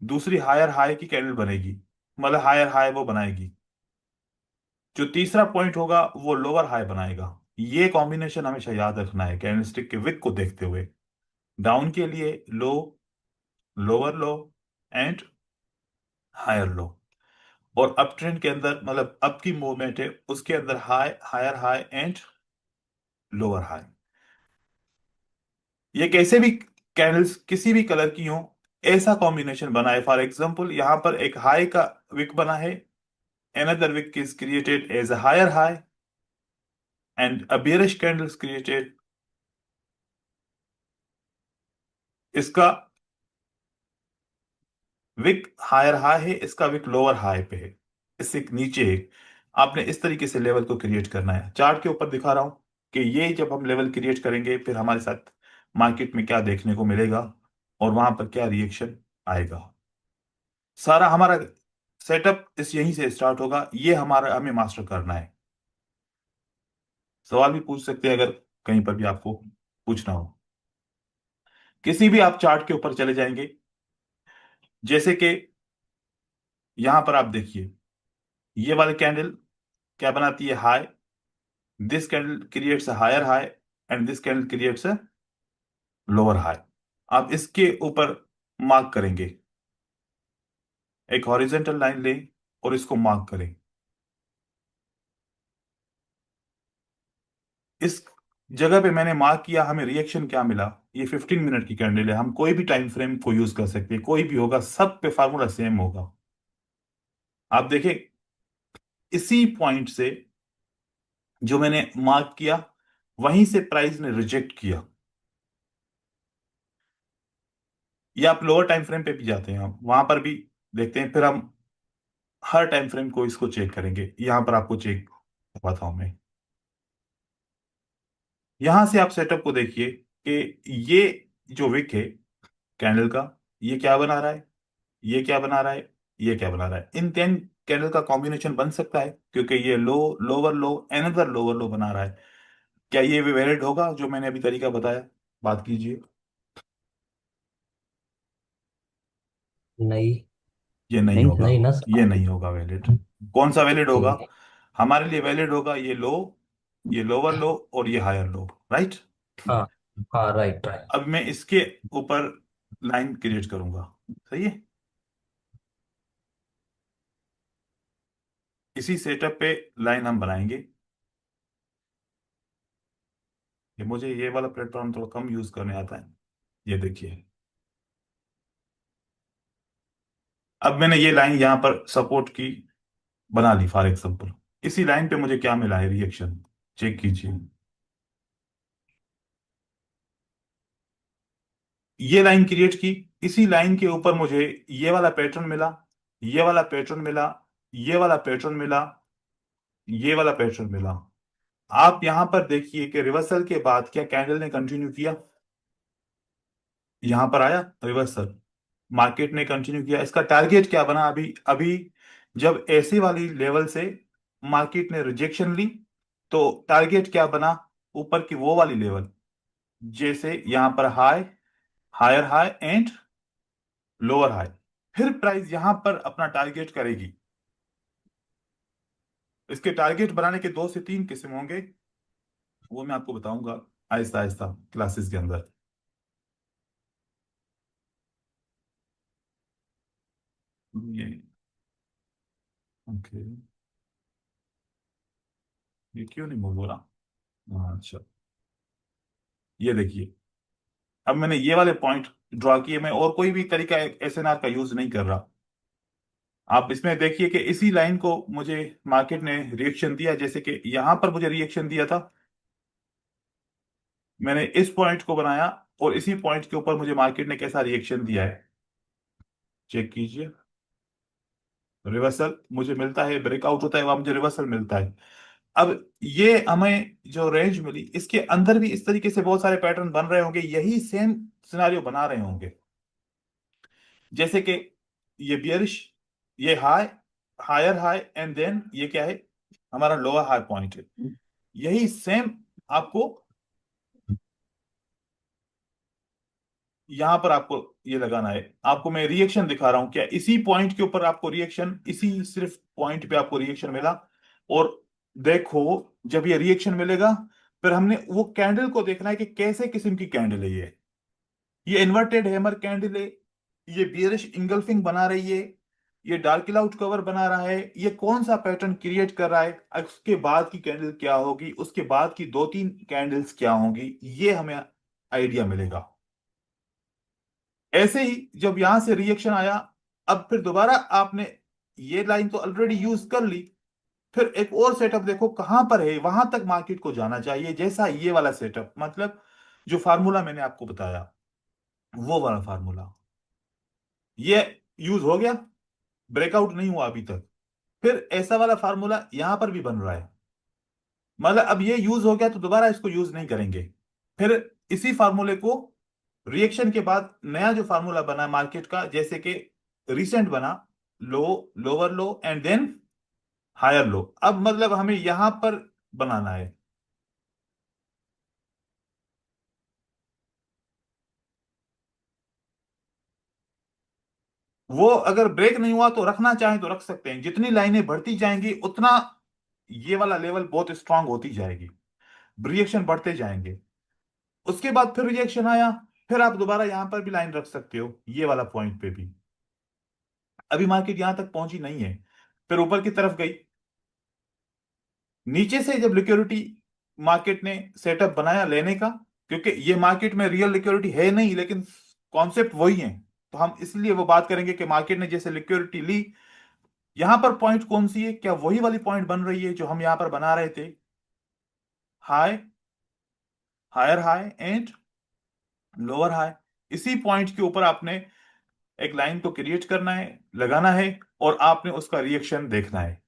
Speaker 2: दूसरी हायर हाई की कैंडल बनेगी, मतलब हायर हाई वो बनाएगी, जो तीसरा पॉइंट होगा वो लोअर हाई बनाएगा। ये कॉम्बिनेशन हमेशा याद रखना है कैंडलस्टिक के विक को देखते हुए। डाउन के लिए low, lower low and higher low, और अप ट्रेंड के अंदर मतलब अप की मूवमेंट है उसके अंदर high, higher high and lower high. ये कैसे भी कैंडल्स किसी भी कलर की हो, ऐसा कॉम्बिनेशन बना है। फॉर एग्जांपल यहां पर एक हाई का विक बना है, another wick is created as a higher high and a bearish candle is created, इसका विक हायर हाई है, इसका विक लोअर हाई पे है, इससे नीचे है। आपने इस तरीके से लेवल को क्रिएट करना है। चार्ट के ऊपर दिखा रहा हूं कि ये जब हम लेवल क्रिएट करेंगे फिर हमारे साथ मार्केट में क्या देखने को मिलेगा और वहां पर क्या रिएक्शन आएगा। सारा हमारा सेटअप इस यहीं से स्टार्ट होगा, ये हमारा हमें मास्टर करना है। सवाल भी पूछ सकते हैं अगर कहीं पर भी आपको पूछना हो। किसी भी आप चार्ट के ऊपर चले जाएंगे, जैसे कि यहां पर आप देखिए, ये वाली कैंडल क्या बनाती है, high. This candle creates a higher high and this candle creates a lower high. आप इसके ऊपर मार्क करेंगे, एक हॉरिजॉन्टल लाइन लें और इसको मार्क करें। इस जगह पे मैंने मार्क किया, हमें रिएक्शन क्या मिला। ये 15 मिनट की कैंडल है, हम कोई भी टाइम फ्रेम को यूज कर सकते हैं, कोई भी होगा, सब पे फार्मूला सेम होगा। आप देखें, इसी पॉइंट से जो मैंने मार्क किया वहीं से प्राइस ने रिजेक्ट किया। या आप लोअर टाइम फ्रेम पे भी जाते हैं, हम वहां पर भी देखते हैं, फिर हम हर टाइम फ्रेम को इसको चेक करेंगे। यहां पर आपको चेक करवाता हूं मैं। यहां से आप सेटअप को देखिए कि ये जो विक है कैंडल का, ये क्या बना रहा है, ये क्या बना रहा है, ये क्या बना रहा है। इन 10 कैंडल का कॉम्बिनेशन बन सकता है, क्योंकि ये low, lower low, another lower low बना रहा है। क्या ये भी वैलिड होगा जो मैंने अभी तरीका बताया, बात कीजिए।
Speaker 3: नहीं।
Speaker 2: ये नहीं
Speaker 3: नहीं
Speaker 2: होगा,
Speaker 3: नहीं ना
Speaker 2: ये
Speaker 3: सर।
Speaker 2: नहीं होगा वैलिड। कौन सा वैलिड होगा,
Speaker 3: ठीक है।
Speaker 2: हमारे लिए वैलिड होगा ये लो, ये लोअर लो और ये हायर लो, राइट।
Speaker 3: हाँ हाँ, राइट राइट।
Speaker 2: अब मैं इसके ऊपर लाइन क्रिएट करूंगा, सही है। इसी सेटअप पे लाइन हम बनाएंगे। ये मुझे ये वाला प्लेटफॉर्म थोड़ा कम यूज करने आता है। ये देखिए, अब मैंने ये लाइन यहां पर सपोर्ट की बना ली फॉर एग्जाम्पल। इसी लाइन पे मुझे क्या मिला है रिएक्शन, चेक कीजिए। ये लाइन क्रिएट की, इसी लाइन के ऊपर मुझे ये वाला पैटर्न मिला, ये वाला पैटर्न मिला, ये वाला पैटर्न मिला, ये वाला पैटर्न मिला। आप यहां पर देखिए कि रिवर्सल के बाद क्या कैंडल ने कंटिन्यू किया, यहां पर आया रिवर्सल, मार्केट ने कंटिन्यू किया। इसका टारगेट क्या बना अभी अभी, जब ऐसी वाली लेवल से मार्केट ने रिजेक्शन ली तो टारगेट क्या बना, ऊपर की वो वाली लेवल, जैसे यहां पर high, higher high and lower high. फिर प्राइस यहां पर अपना टारगेट करेगी। इसके टारगेट बनाने के 2 से 3 किस्म होंगे, वो मैं आपको बताऊंगा आहिस्ता आहिस्ता क्लासेस के अंदर। ये ओके, ये क्यों नहीं मूव हो रहा? हाँ, अच्छा, ये देखिए, अब मैंने ये वाले पॉइंट ड्रॉ किए, मैं और कोई भी तरीका एसएनआर का यूज नहीं कर रहा। आप इसमें देखिए कि इसी लाइन को मुझे मार्केट ने रिएक्शन दिया, जैसे कि यहां पर मुझे रिएक्शन दिया था, मैंने इस पॉइंट को बनाया और इसी पॉइंट के ऊपर मुझे मार्केट ने कैसा रिएक्शन दिया है, चेक कीजिए। रिवर्सल मुझे मिलता है, ब्रेकआउट होता है, वहां मुझे रिवर्सल मिलता है। अब ये हमें जो रेंज मिली, इसके अंदर भी इस तरीके से बहुत सारे पैटर्न बन रहे होंगे, यही सेम सिनारियो बना रहे होंगे। जैसे कि ये बियरिश, ये high, higher high and then ये क्या है, हमारा लोअर हाई पॉइंट है। यही सेम आपको यहां पर आपको ये लगाना है। आपको मैं रिएक्शन दिखा रहा हूं, क्या इसी पॉइंट के ऊपर आपको रिएक्शन, इसी सिर्फ पॉइंट पे आपको रिएक्शन मिला। और देखो, जब ये रिएक्शन मिलेगा, फिर हमने वो कैंडल को देखना है कि कैसे किस्म की कैंडल है ये इन्वर्टेड हैमर कैंडल है, ये बियरिश इंगल्फिंग बना रही है, ये डार्क क्लाउड कवर बना रहा है, ये कौन सा पैटर्न क्रिएट कर रहा है, उसके बाद की कैंडल क्या होगी, उसके बाद की 2-3 कैंडल्स क्या होंगी, ये हमें आइडिया मिलेगा। ऐसे ही जब यहां से रिएक्शन आया, अब फिर दोबारा आपने ये लाइन तो ऑलरेडी यूज कर ली, फिर एक और सेटअप देखो कहां पर है, वहां तक मार्केट को जाना चाहिए, जैसा ये वाला सेटअप, मतलब जो फार्मूला मैंने आपको बताया, वो वाला फार्मूला ये यूज हो गया, ब्रेकआउट नहीं हुआ अभी तक। फिर ऐसा वाला फार्मूला यहां पर भी बन रहा है, मतलब अब ये यूज हो गया तो दोबारा इसको यूज नहीं करेंगे। फिर इसी फार्मूले को रिएक्शन के बाद नया जो फार्मूला बना मार्केट का, जैसे कि रिसेंट बना, low, lower low and then higher low, अब मतलब हमें यहां पर बनाना है। वो अगर ब्रेक नहीं हुआ तो रखना चाहें तो रख सकते हैं, जितनी लाइनें बढ़ती जाएंगी उतना ये वाला लेवल बहुत स्ट्रांग होती जाएगी, रिएक्शन बढ़ते जाएंगे। उसके बाद फिर रिएक्शन आया, फिर आप दोबारा यहां पर भी लाइन रख सकते हो, ये वाला पॉइंट पे भी। अभी मार्केट यहां तक पहुंची नहीं है, फिर ऊपर की तरफ गई, नीचे से जब लिक्विडिटी मार्केट ने सेटअप बनाया लेने का, क्योंकि ये मार्केट में रियल लिक्विडिटी है नहीं, लेकिन कॉन्सेप्ट वही है, तो हम इसलिए वो बात करेंगे कि मार्केट ने जैसे लिक्विडिटी ली, यहां पर पॉइंट कौन सी है, क्या वही वाली पॉइंट बन रही है जो हम यहां पर बना रहे थे, high, higher high and lower high. इसी पॉइंट के ऊपर आपने एक लाइन को क्रिएट करना है, लगाना है, और आपने उसका रिएक्शन देखना है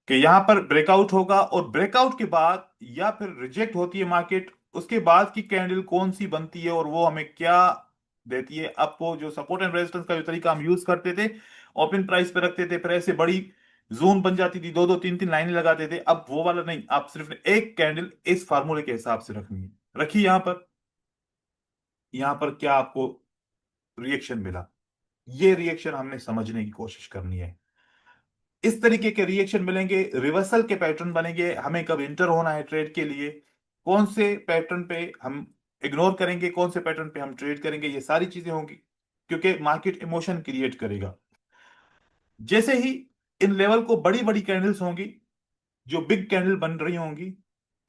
Speaker 2: कि यहां पर ब्रेकआउट होगा, और ब्रेकआउट के बाद या फिर रिजेक्ट होती है मार्केट, उसके बाद की कैंडल कौन सी बनती है और वो हमें क्या देती है। आपको जो सपोर्ट एंड रेजिस्टेंस का जो तरीका हम यूज करते थे, ओपन प्राइस पे रखते थे, फिर ऐसे बड़ी जोन बन जाती थी, 2-2 3-3 लाइनें लगाते थे, अब वो वाला नहीं, आप सिर्फ एक कैंडल इस फार्मूले के हिसाब से रखनी है। रखी यहां पर क्या आपको रिएक्शन मिला, ये रिएक्शन हमने समझने की कोशिश करनी है। इस तरीके के रिएक्शन मिलेंगे, रिवर्सल के पैटर्न बनेंगे, हमें कब इंटर होना है ट्रेड के लिए, कौन से पैटर्न पे हम इग्नोर करेंगे, कौन से पैटर्न पे हम ट्रेड करेंगे, ये सारी चीजें होंगी, क्योंकि मार्केट इमोशन क्रिएट करेगा। जैसे ही इन लेवल को बड़ी बड़ी कैंडल्स होंगी, जो बिग कैंडल बन रही होंगी,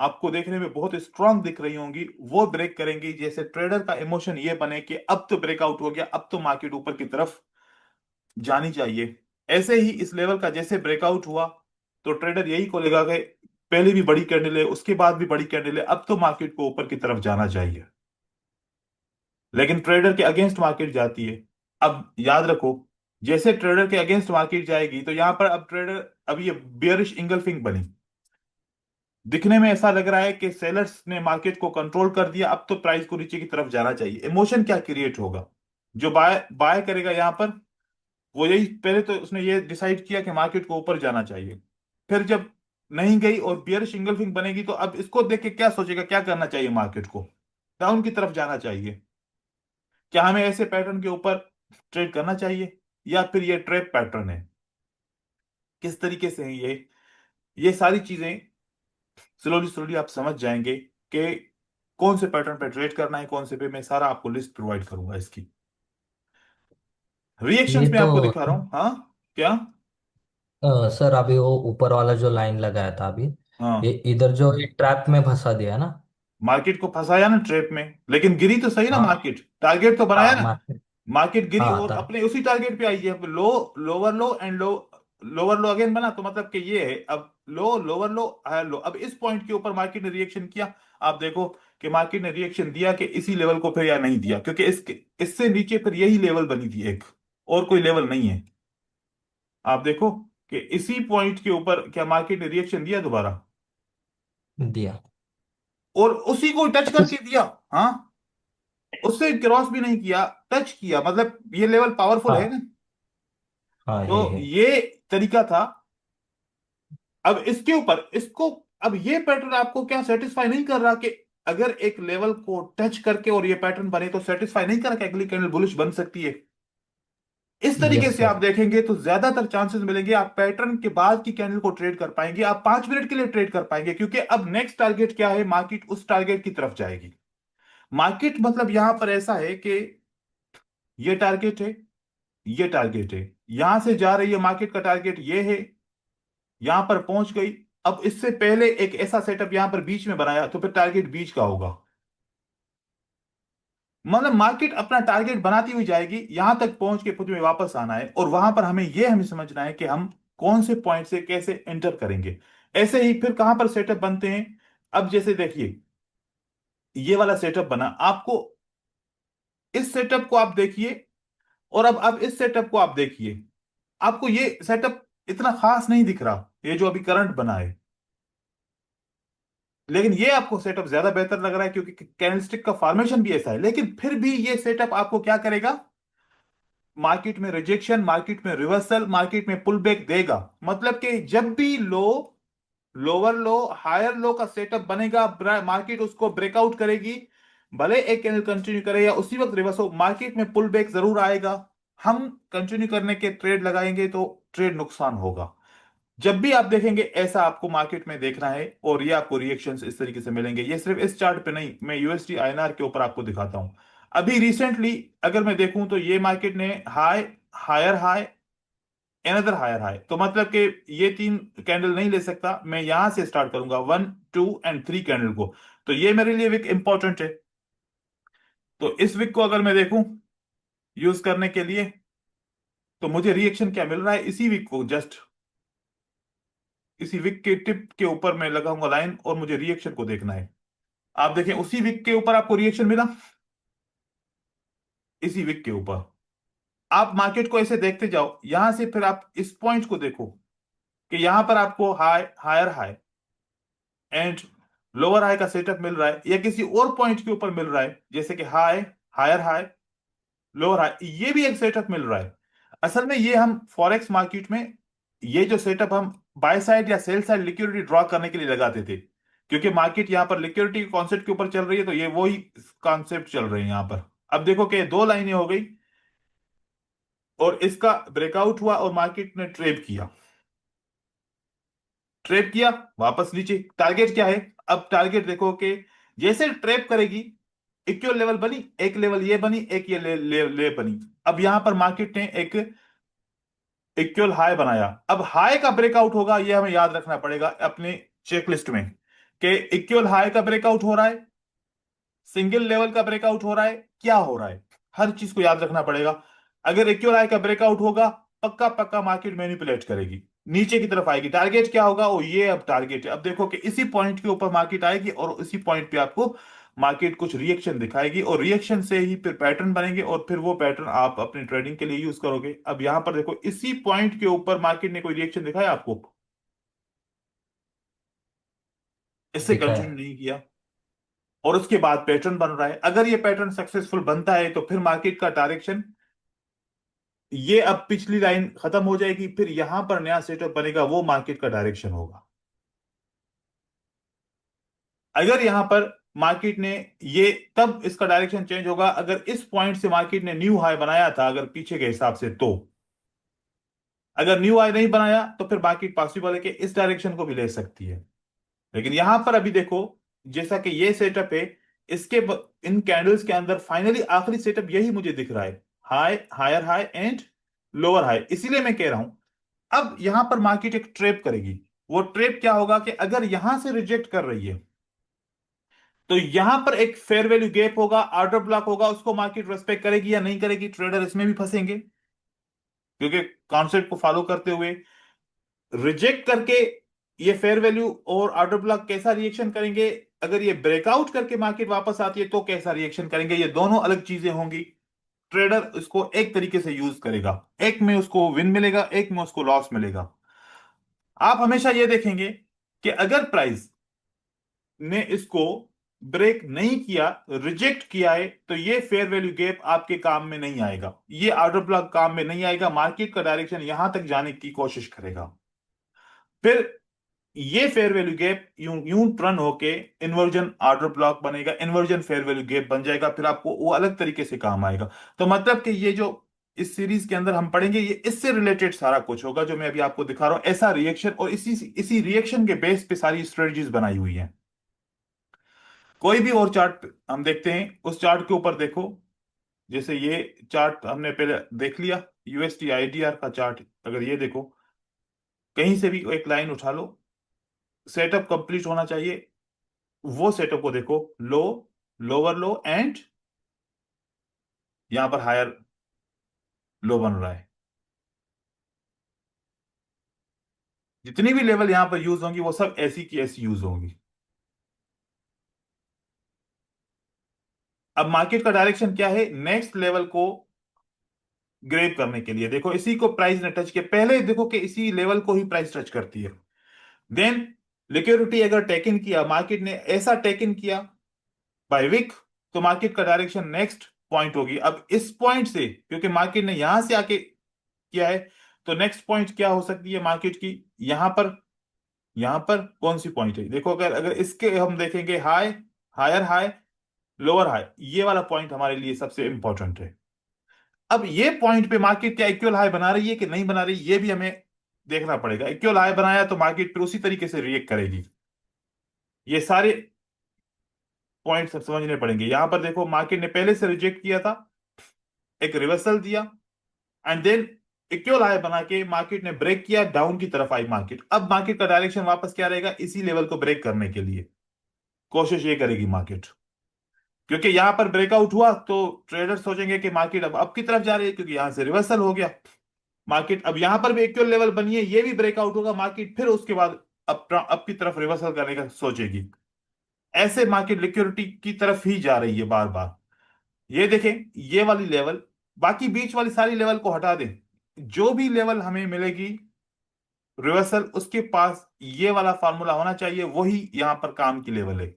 Speaker 2: आपको देखने में बहुत स्ट्रांग दिख रही होंगी, वो ब्रेक करेंगी, जैसे ट्रेडर का इमोशन ये बने कि अब तो ब्रेकआउट हो गया, अब तो मार्केट ऊपर की तरफ जानी चाहिए। ऐसे ही इस लेवल का जैसे ब्रेकआउट हुआ, तो ट्रेडर यही खोलेगा कि पहले भी बड़ी कैंडल है, उसके बाद भी बड़ी कैंडल है, अब तो मार्केट को ऊपर की तरफ जाना चाहिए। लेकिन ट्रेडर के अगेंस्ट मार्केट जाती है। अब याद रखो, जैसे ट्रेडर के अगेंस्ट मार्केट जाएगी तो यहां पर अब ट्रेडर, अब ये बियरिश इंगल्फिंग बनी, दिखने में ऐसा लग रहा है कि सेलर्स ने मार्केट को कंट्रोल कर दिया, अब तो प्राइस को नीचे की तरफ जाना चाहिए। इमोशन क्या क्रिएट होगा, जो बाय बाय करेगा यहां पर, वो यही, पहले तो उसने ये डिसाइड किया कि मार्केट को ऊपर जाना चाहिए, फिर जब नहीं गई और बियरिश इंगल्फिंग बनेगी तो अब इसको देख के क्या सोचेगा, क्या करना चाहिए, मार्केट को डाउन की तरफ जाना चाहिए। क्या हमें ऐसे पैटर्न के ऊपर ट्रेड करना चाहिए, या फिर ये ट्रैप पैटर्न है, किस तरीके से है ये सारी चीजें स्लोली स्लोली आप समझ जाएंगे कि कौन से पैटर्न पे ट्रेड करना है, कौन से पे, मैं सारा आपको लिस्ट प्रोवाइड करूंगा इसकी।
Speaker 3: ये
Speaker 2: रिएक्शंस में
Speaker 3: तो
Speaker 2: आपको दिखा रहा हूं, हाँ क्या।
Speaker 3: सर अभी वो ऊपर वाला जो लाइन लगाया था अभी, ये
Speaker 2: हाँ,
Speaker 3: इधर जो ये ट्रैप में फंसा दिया है ना।
Speaker 2: मार्केट को फंसाया ना ट्रैप में, लेकिन गिरी तो सही ना,
Speaker 3: हाँ
Speaker 2: मार्केट टारगेट तो बनाया
Speaker 3: हाँ
Speaker 2: ना।
Speaker 3: मार्केट।
Speaker 2: मार्केट गिरी
Speaker 3: हाँ
Speaker 2: और
Speaker 3: था।
Speaker 2: अपने उसी टारगेट पे आई है। अब low, lower low and low, lower low again बना, तो मतलब कि ये है, अब लो, लोअर लो, हायर लो। अब इस पॉइंट के ऊपर मार्केट ने रिएक्शन किया। आप देखो कि मार्केट ने रिएक्शन दिया कि इसी लेवल को फिर, या नहीं दिया, क्योंकि इसके इससे नीचे फिर यही लेवल बनी थी एक, और कोई लेवल नहीं है। आप देखो कि इसी पॉइंट के ऊपर क्या मार्केट ने रिएक्शन दिया दोबारा,
Speaker 3: दिया।
Speaker 2: और उसी को टच करके दिया। हाँ, उससे क्रॉस भी नहीं किया, टच किया, मतलब ये लेवल पावरफुल है
Speaker 3: हाँ
Speaker 2: ना।
Speaker 3: हाँ
Speaker 2: तो
Speaker 3: है।
Speaker 2: ये तरीका था। अब इसके ऊपर इसको, अब ये पैटर्न आपको क्या सेटिस्फाई नहीं कर रहा कि अगर एक लेवल को टच करके और ये पैटर्न बने, तो सेटिस्फाई नहीं कर रहा कि अगली कैंडल बुलिश बन सकती है। इस तरीके
Speaker 3: यस
Speaker 2: से आप
Speaker 3: सर।
Speaker 2: देखेंगे तो ज्यादातर चांसेस मिलेंगे आप पैटर्न के बाद की कैंडल को ट्रेड कर पाएंगे, आप 5 मिनट के लिए ट्रेड कर पाएंगे, क्योंकि अब नेक्स्ट टारगेट क्या है, मार्केट उस टारगेट की तरफ जाएगी। मार्केट मतलब यहां पर ऐसा है कि ये टारगेट है, ये टारगेट है, यहां से जा रही है मार्केट का टारगेट ये है, यहां पर पहुंच गई। अब इससे पहले एक ऐसा सेटअप यहां पर बीच में बनाया, तो फिर टारगेट बीच का होगा। मतलब मार्केट अपना टारगेट बनाती हुई जाएगी, यहां तक पहुंच के खुद में वापस आना है, और वहां पर हमें समझना है कि हम कौन से पॉइंट से कैसे एंटर करेंगे। ऐसे ही फिर कहां पर सेटअप बनते हैं। अब जैसे देखिए, ये वाला सेटअप बना आपको, इस सेटअप को आप देखिए, और अब इस सेटअप को आप देखिए, आपको ये सेटअप इतना खास नहीं दिख रहा, ये जो अभी करंट बना है, लेकिन ये आपको सेटअप ज्यादा बेहतर लग रहा है, क्योंकि कैंडलस्टिक का फॉर्मेशन भी ऐसा है। लेकिन फिर भी ये सेटअप आपको क्या करेगा, मार्केट में रिजेक्शन, मार्केट में रिवर्सल, मार्केट में पुल बैक देगा। मतलब कि जब भी लो, लोअर लो, हायर लो का सेटअप बनेगा, मार्केट उसको ब्रेकआउट करेगी, भले एक कैंडल कंटिन्यू करे या उसी वक्त रिवर्स हो, मार्केट में पुल बैक जरूर आएगा। हम कंटिन्यू करने के ट्रेड लगाएंगे तो ट्रेड नुकसान होगा। जब भी आप देखेंगे ऐसा आपको मार्केट में देखना है, और ये आपको रिएक्शंस इस तरीके से मिलेंगे। ये सिर्फ इस चार्ट पे नहीं, मैं यूएसडी आईएनआर के ऊपर आपको दिखाता हूं। अभी रिसेंटली अगर मैं देखूं तो ये मार्केट ने high, higher high, another higher high, तो मतलब कि ये तीन कैंडल नहीं ले सकता, मैं यहां से स्टार्ट करूंगा 1 2 एंड 3 कैंडल को। तो ये मेरे लिए विक इंपॉर्टेंट है। तो इस विक को अगर मैं देखूं यूज करने के लिए, तो मुझे रिएक्शन क्या मिल रहा है, इसी विक को जस्ट, इसी विक के टिप के ऊपर मैं लगाऊंगा लाइन, और मुझे रिएक्शन को देखना है। आप देखें उसी विक के ऊपर आपको रिएक्शन मिला, इसी विक के ऊपर। आप मार्केट को ऐसे देखते जाओ, यहां से फिर आप इस पॉइंट को देखो कि यहां पर आपको high, higher high and lower high का सेटअप मिल रहा है, या किसी और पॉइंट के ऊपर मिल रहा है, जैसे कि high, higher high, lower high, ये भी एक सेटअप मिल रहा है। असल में ये हम फॉरेक्स मार्केट में, ये जो सेटअप हम बाय साइड या सेल साइड लिक्विडिटी ड्रॉ करने के लिए लगाते थे, क्योंकि मार्केट यहां पर लिक्विडिटी के कॉन्सेप्ट के ऊपर चल रही है, तो ये वही कॉन्सेप्ट चल रहे हैं यहां पर। अब देखो कि दो लाइनें हो गई, और इसका ब्रेकआउट हुआ और मार्केट ने ट्रेड किया, ट्रेप किया, वापस नीचे। टारगेट क्या है, अब टारगेट देखो कि जैसे ट्रेप करेगी, इक्वल लेवल बनी, एक लेवल ये बनी, एक ये ले बनी। अब यहां पर मार्केट ने एक इक्वल हाई बनाया, अब हाई का ब्रेकआउट होगा, ये हमें याद रखना पड़ेगा अपने चेकलिस्ट में, कि इक्वल हाई का ब्रेकआउट हो रहा है, सिंगल लेवल का ब्रेकआउट हो रहा है, क्या हो रहा है, हर चीज को याद रखना पड़ेगा। अगर इक्वल हाई का ब्रेकआउट होगा, पक्का पक्का मार्केट मैनिपुलेट करेगी। नीचे की तरफ आएगी। टारगेट क्या होगा, वो ये अब टारगेट है। अब देखो कि इसी पॉइंट के ऊपर मार्केट आएगी और इसी पॉइंट पे आपको मार्केट कुछ रिएक्शन दिखाएगी, और रिएक्शन से ही फिर पैटर्न बनेंगे, और फिर वो पैटर्न आप अपने ट्रेडिंग के लिए यूज करोगे। अब यहां पर देखो इसी पॉइंट के ऊपर मार्केट ने कोई रिएक्शन दिखाया आपको, इससे
Speaker 3: दिखा है।
Speaker 2: कंटिन्यू नहीं किया, और उसके बाद पैटर्न बन रहा है। अगर ये पैटर्न सक्सेसफुल बनता है तो फिर मार्केट का डायरेक्शन, ये अब पिछली लाइन खत्म हो जाएगी, फिर यहां पर नया सेटअप बनेगा, वो मार्केट का डायरेक्शन होगा। अगर यहां पर मार्केट ने ये, तब इसका डायरेक्शन चेंज होगा अगर इस पॉइंट से मार्केट ने न्यू हाई बनाया था, अगर पीछे के हिसाब से तो। अगर न्यू हाई नहीं बनाया तो फिर मार्केट पॉसिबल है कि इस डायरेक्शन को भी ले सकती है। लेकिन यहां पर अभी देखो, जैसा कि ये सेटअप है, इन कैंडल्स के अंदर फाइनली आखिरी सेटअप यही मुझे दिख रहा है, high, higher high and lower high. इसीलिए मैं कह रहा हूं अब यहां पर मार्केट एक ट्रेप करेगी। वो ट्रेप क्या होगा कि अगर यहां से रिजेक्ट कर रही है तो यहां पर एक फेयर वैल्यू गैप होगा, ऑर्डर ब्लॉक होगा, उसको मार्केट रेस्पेक्ट करेगी या नहीं करेगी, ट्रेडर इसमें भी फंसेंगे। क्योंकि कॉन्सेप्ट को फॉलो करते हुए रिजेक्ट करके ये फेयर वैल्यू और ऑर्डर ब्लॉक कैसा रिएक्शन करेंगे, अगर ये ब्रेकआउट करके मार्केट वापस आती है तो कैसा रिएक्शन करेंगे, ये दोनों अलग चीजें होंगी। ट्रेडर इसको एक तरीके से यूज करेगा, एक में उसको विन मिलेगा, एक में उसको लॉस मिलेगा। आप हमेशा ये देखेंगे कि अगर प्राइस ने इसको ब्रेक नहीं किया, रिजेक्ट किया है, तो ये फेयर वैल्यू गैप आपके काम में नहीं आएगा, ये ऑर्डर ब्लॉक काम में नहीं आएगा। मार्केट का डायरेक्शन यहां तक जाने की कोशिश करेगा, फिर ये फेयर वैल्यू गैप यूं यूं टर्न होके इन्वर्जन ऑर्डर ब्लॉक बनेगा, इन्वर्जन फेयर वैल्यू गैप बन जाएगा, फिर आपको वो अलग तरीके से काम आएगा। तो मतलब कि ये जो इस सीरीज के अंदर हम पढ़ेंगे, ये इससे रिलेटेड सारा कुछ होगा जो मैं अभी आपको दिखा रहा हूं, ऐसा रिएक्शन, और इसी इसी रिएक्शन के बेस पे सारी स्ट्रेटजीज बनाई हुई हैं। कोई भी और चार्ट हम देखते हैं, उस चार्ट के ऊपर देखो, जैसे ये चार्ट हमने पहले देख लिया, यूएसटी आईडीआर का चार्ट, अगर ये देखो, कहीं से भी एक लाइन उठा लो, सेटअप कंप्लीट होना चाहिए। वो सेटअप को देखो, लो, लोअर लो एंड यहां पर हायर लो बन रहा है। जितनी भी लेवल यहां पर यूज होंगी वो सब ऐसी की ऐसी यूज होंगी। अब मार्केट का डायरेक्शन क्या है, नेक्स्ट लेवल को ग्रेब करने के लिए देखो, इसी को प्राइस ने टच किया, पहले देखो कि इसी लेवल को ही प्राइस टच करती है। देन लिक्विडिटी अगर टेक इन किया, मार्केट ने ऐसा टेक इन किया बाय विक, तो मार्केट का डायरेक्शन नेक्स्ट पॉइंट होगी। अब इस पॉइंट से, क्योंकि मार्केट ने यहां से आके किया है, तो नेक्स्ट पॉइंट क्या हो सकती है मार्केट की, यहां पर कौन सी पॉइंट है देखो, अगर अगर इसके हम देखेंगे, high, higher high, lower high, ये वाला पॉइंट हमारे लिए सबसे इंपॉर्टेंट है। अब ये पॉइंट पे मार्केट क्या इक्वल हाई बना रही है कि नहीं बना रही, ये भी हमें देखना पड़ेगा। इक्वल हाई बनाया तो मार्केट फिर उसी तरीके से रिएक्ट करेगी। ये सारे पॉइंट सब समझने पड़ेंगे। यहां पर देखो मार्केट ने पहले से रिजेक्ट किया था, एक रिवर्सल दिया, एंड देन इक्वल हाई बना के मार्केट ने ब्रेक किया, डाउन की तरफ आई मार्केट। अब मार्केट का डायरेक्शन वापस क्या रहेगा, इसी लेवल को ब्रेक करने के लिए कोशिश ये करेगी मार्केट। क्योंकि यहां पर ब्रेकआउट हुआ तो ट्रेडर सोचेंगे कि मार्केट अब की तरफ जा रही है, क्योंकि यहां से रिवर्सल हो गया। मार्केट अब यहां पर भी इक्वल लेवल बनी है, ये भी ब्रेकआउट होगा, मार्केट फिर उसके बाद अब की तरफ रिवर्सल करने का सोचेगी। ऐसे मार्केट लिक्विडिटी की तरफ ही जा रही है बार बार। ये देखें, ये वाली लेवल, बाकी बीच वाली सारी लेवल को हटा दें, जो भी लेवल हमें मिलेगी रिवर्सल, उसके पास ये वाला फार्मूला होना चाहिए, वही यहां पर काम की लेवल है।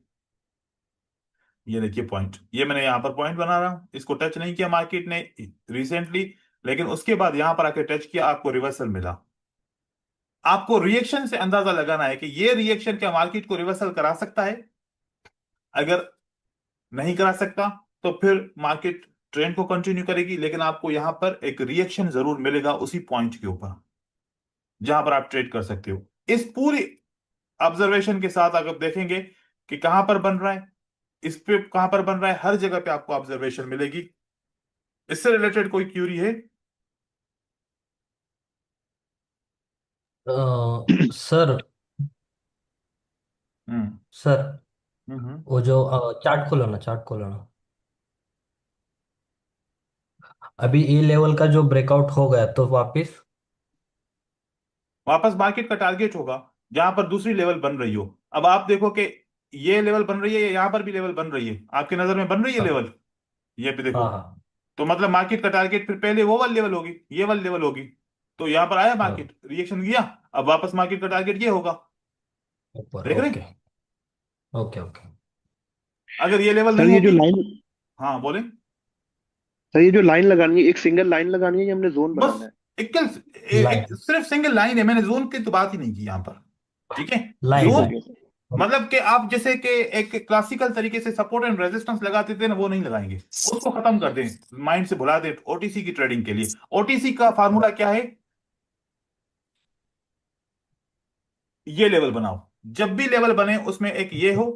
Speaker 2: ये देखिए पॉइंट, ये मैंने यहां पर पॉइंट बना रहा हूं, इसको टच नहीं किया मार्केट ने रिसेंटली, लेकिन उसके बाद यहां पर आके टच किया, आपको रिवर्सल मिला। आपको रिएक्शन से अंदाजा लगाना है कि ये रिएक्शन क्या मार्केट को रिवर्सल करा सकता है। अगर नहीं करा सकता तो फिर मार्केट ट्रेंड को कंटिन्यू करेगी, लेकिन आपको यहां पर एक रिएक्शन जरूर मिलेगा उसी पॉइंट के ऊपर जहां पर आप ट्रेड कर सकते हो। इस पूरी ऑब्जर्वेशन के साथ अगर देखेंगे कि कहां पर बन रहा है, इस पे कहां पर बन रहा है, हर जगह पे आपको ऑब्जर्वेशन मिलेगी। इससे रिलेटेड कोई क्यूरी है?
Speaker 3: सर,
Speaker 2: हम्म।
Speaker 3: सर,
Speaker 2: हम्म।
Speaker 3: वो जो चार्ट खोलो ना, चार्ट खोलो ना। अभी ए लेवल का जो ब्रेकआउट हो गया तो वापिस
Speaker 2: वापस मार्केट का टारगेट होगा जहां पर दूसरी लेवल बन रही हो। अब आप देखो कि ये लेवल बन रही है, यहां पर भी लेवल बन रही है, आपकी नजर में बन रही है
Speaker 3: हाँ
Speaker 2: लेवल, ये पे देखो।
Speaker 3: हाँ हाँ।
Speaker 2: तो मतलब मार्केट का टारगेट फिर पहले वो वाली लेवल होगी, ये वाली लेवल होगी। तो यहां पर आया
Speaker 3: हाँ,
Speaker 2: मार्केट, रिएक्शन किया, अब वापस मार्केट का टारगेट ये होगा।
Speaker 3: ऊपर,
Speaker 2: देख रहे
Speaker 3: ओके।
Speaker 2: हैं?
Speaker 3: Okay okay.
Speaker 2: अगर ये लेवल
Speaker 4: सर
Speaker 2: नहीं
Speaker 4: ये जो
Speaker 2: होती।
Speaker 4: लाइन
Speaker 2: हाँ बोले।
Speaker 4: सर ये जो लाइन लगानी है, एक सिंगल लाइन लगानी है या हमने जोन
Speaker 2: बस
Speaker 4: बनाना है?
Speaker 2: एक
Speaker 3: लाइन,
Speaker 2: सिर्फ सिंगल लाइन है, मैंने जोन की तो बात ही नहीं की यहां पर। ठीक है।
Speaker 3: Line
Speaker 2: zone
Speaker 3: line.
Speaker 4: Okay sir.
Speaker 2: मतलब कि आप जैसे कि एक क्लासिकल तरीके से सपोर्ट एंड रेजिस्टेंस लगाते थे ना, वो नहीं लगाएंगे, उसको खत्म कर दें, माइंड से भुला दें। ओटीसी की ट्रेडिंग के लिए ओटीसी का फार्मूला क्या है? ये लेवल बनाओ, जब भी लेवल बने उसमें एक ये हो,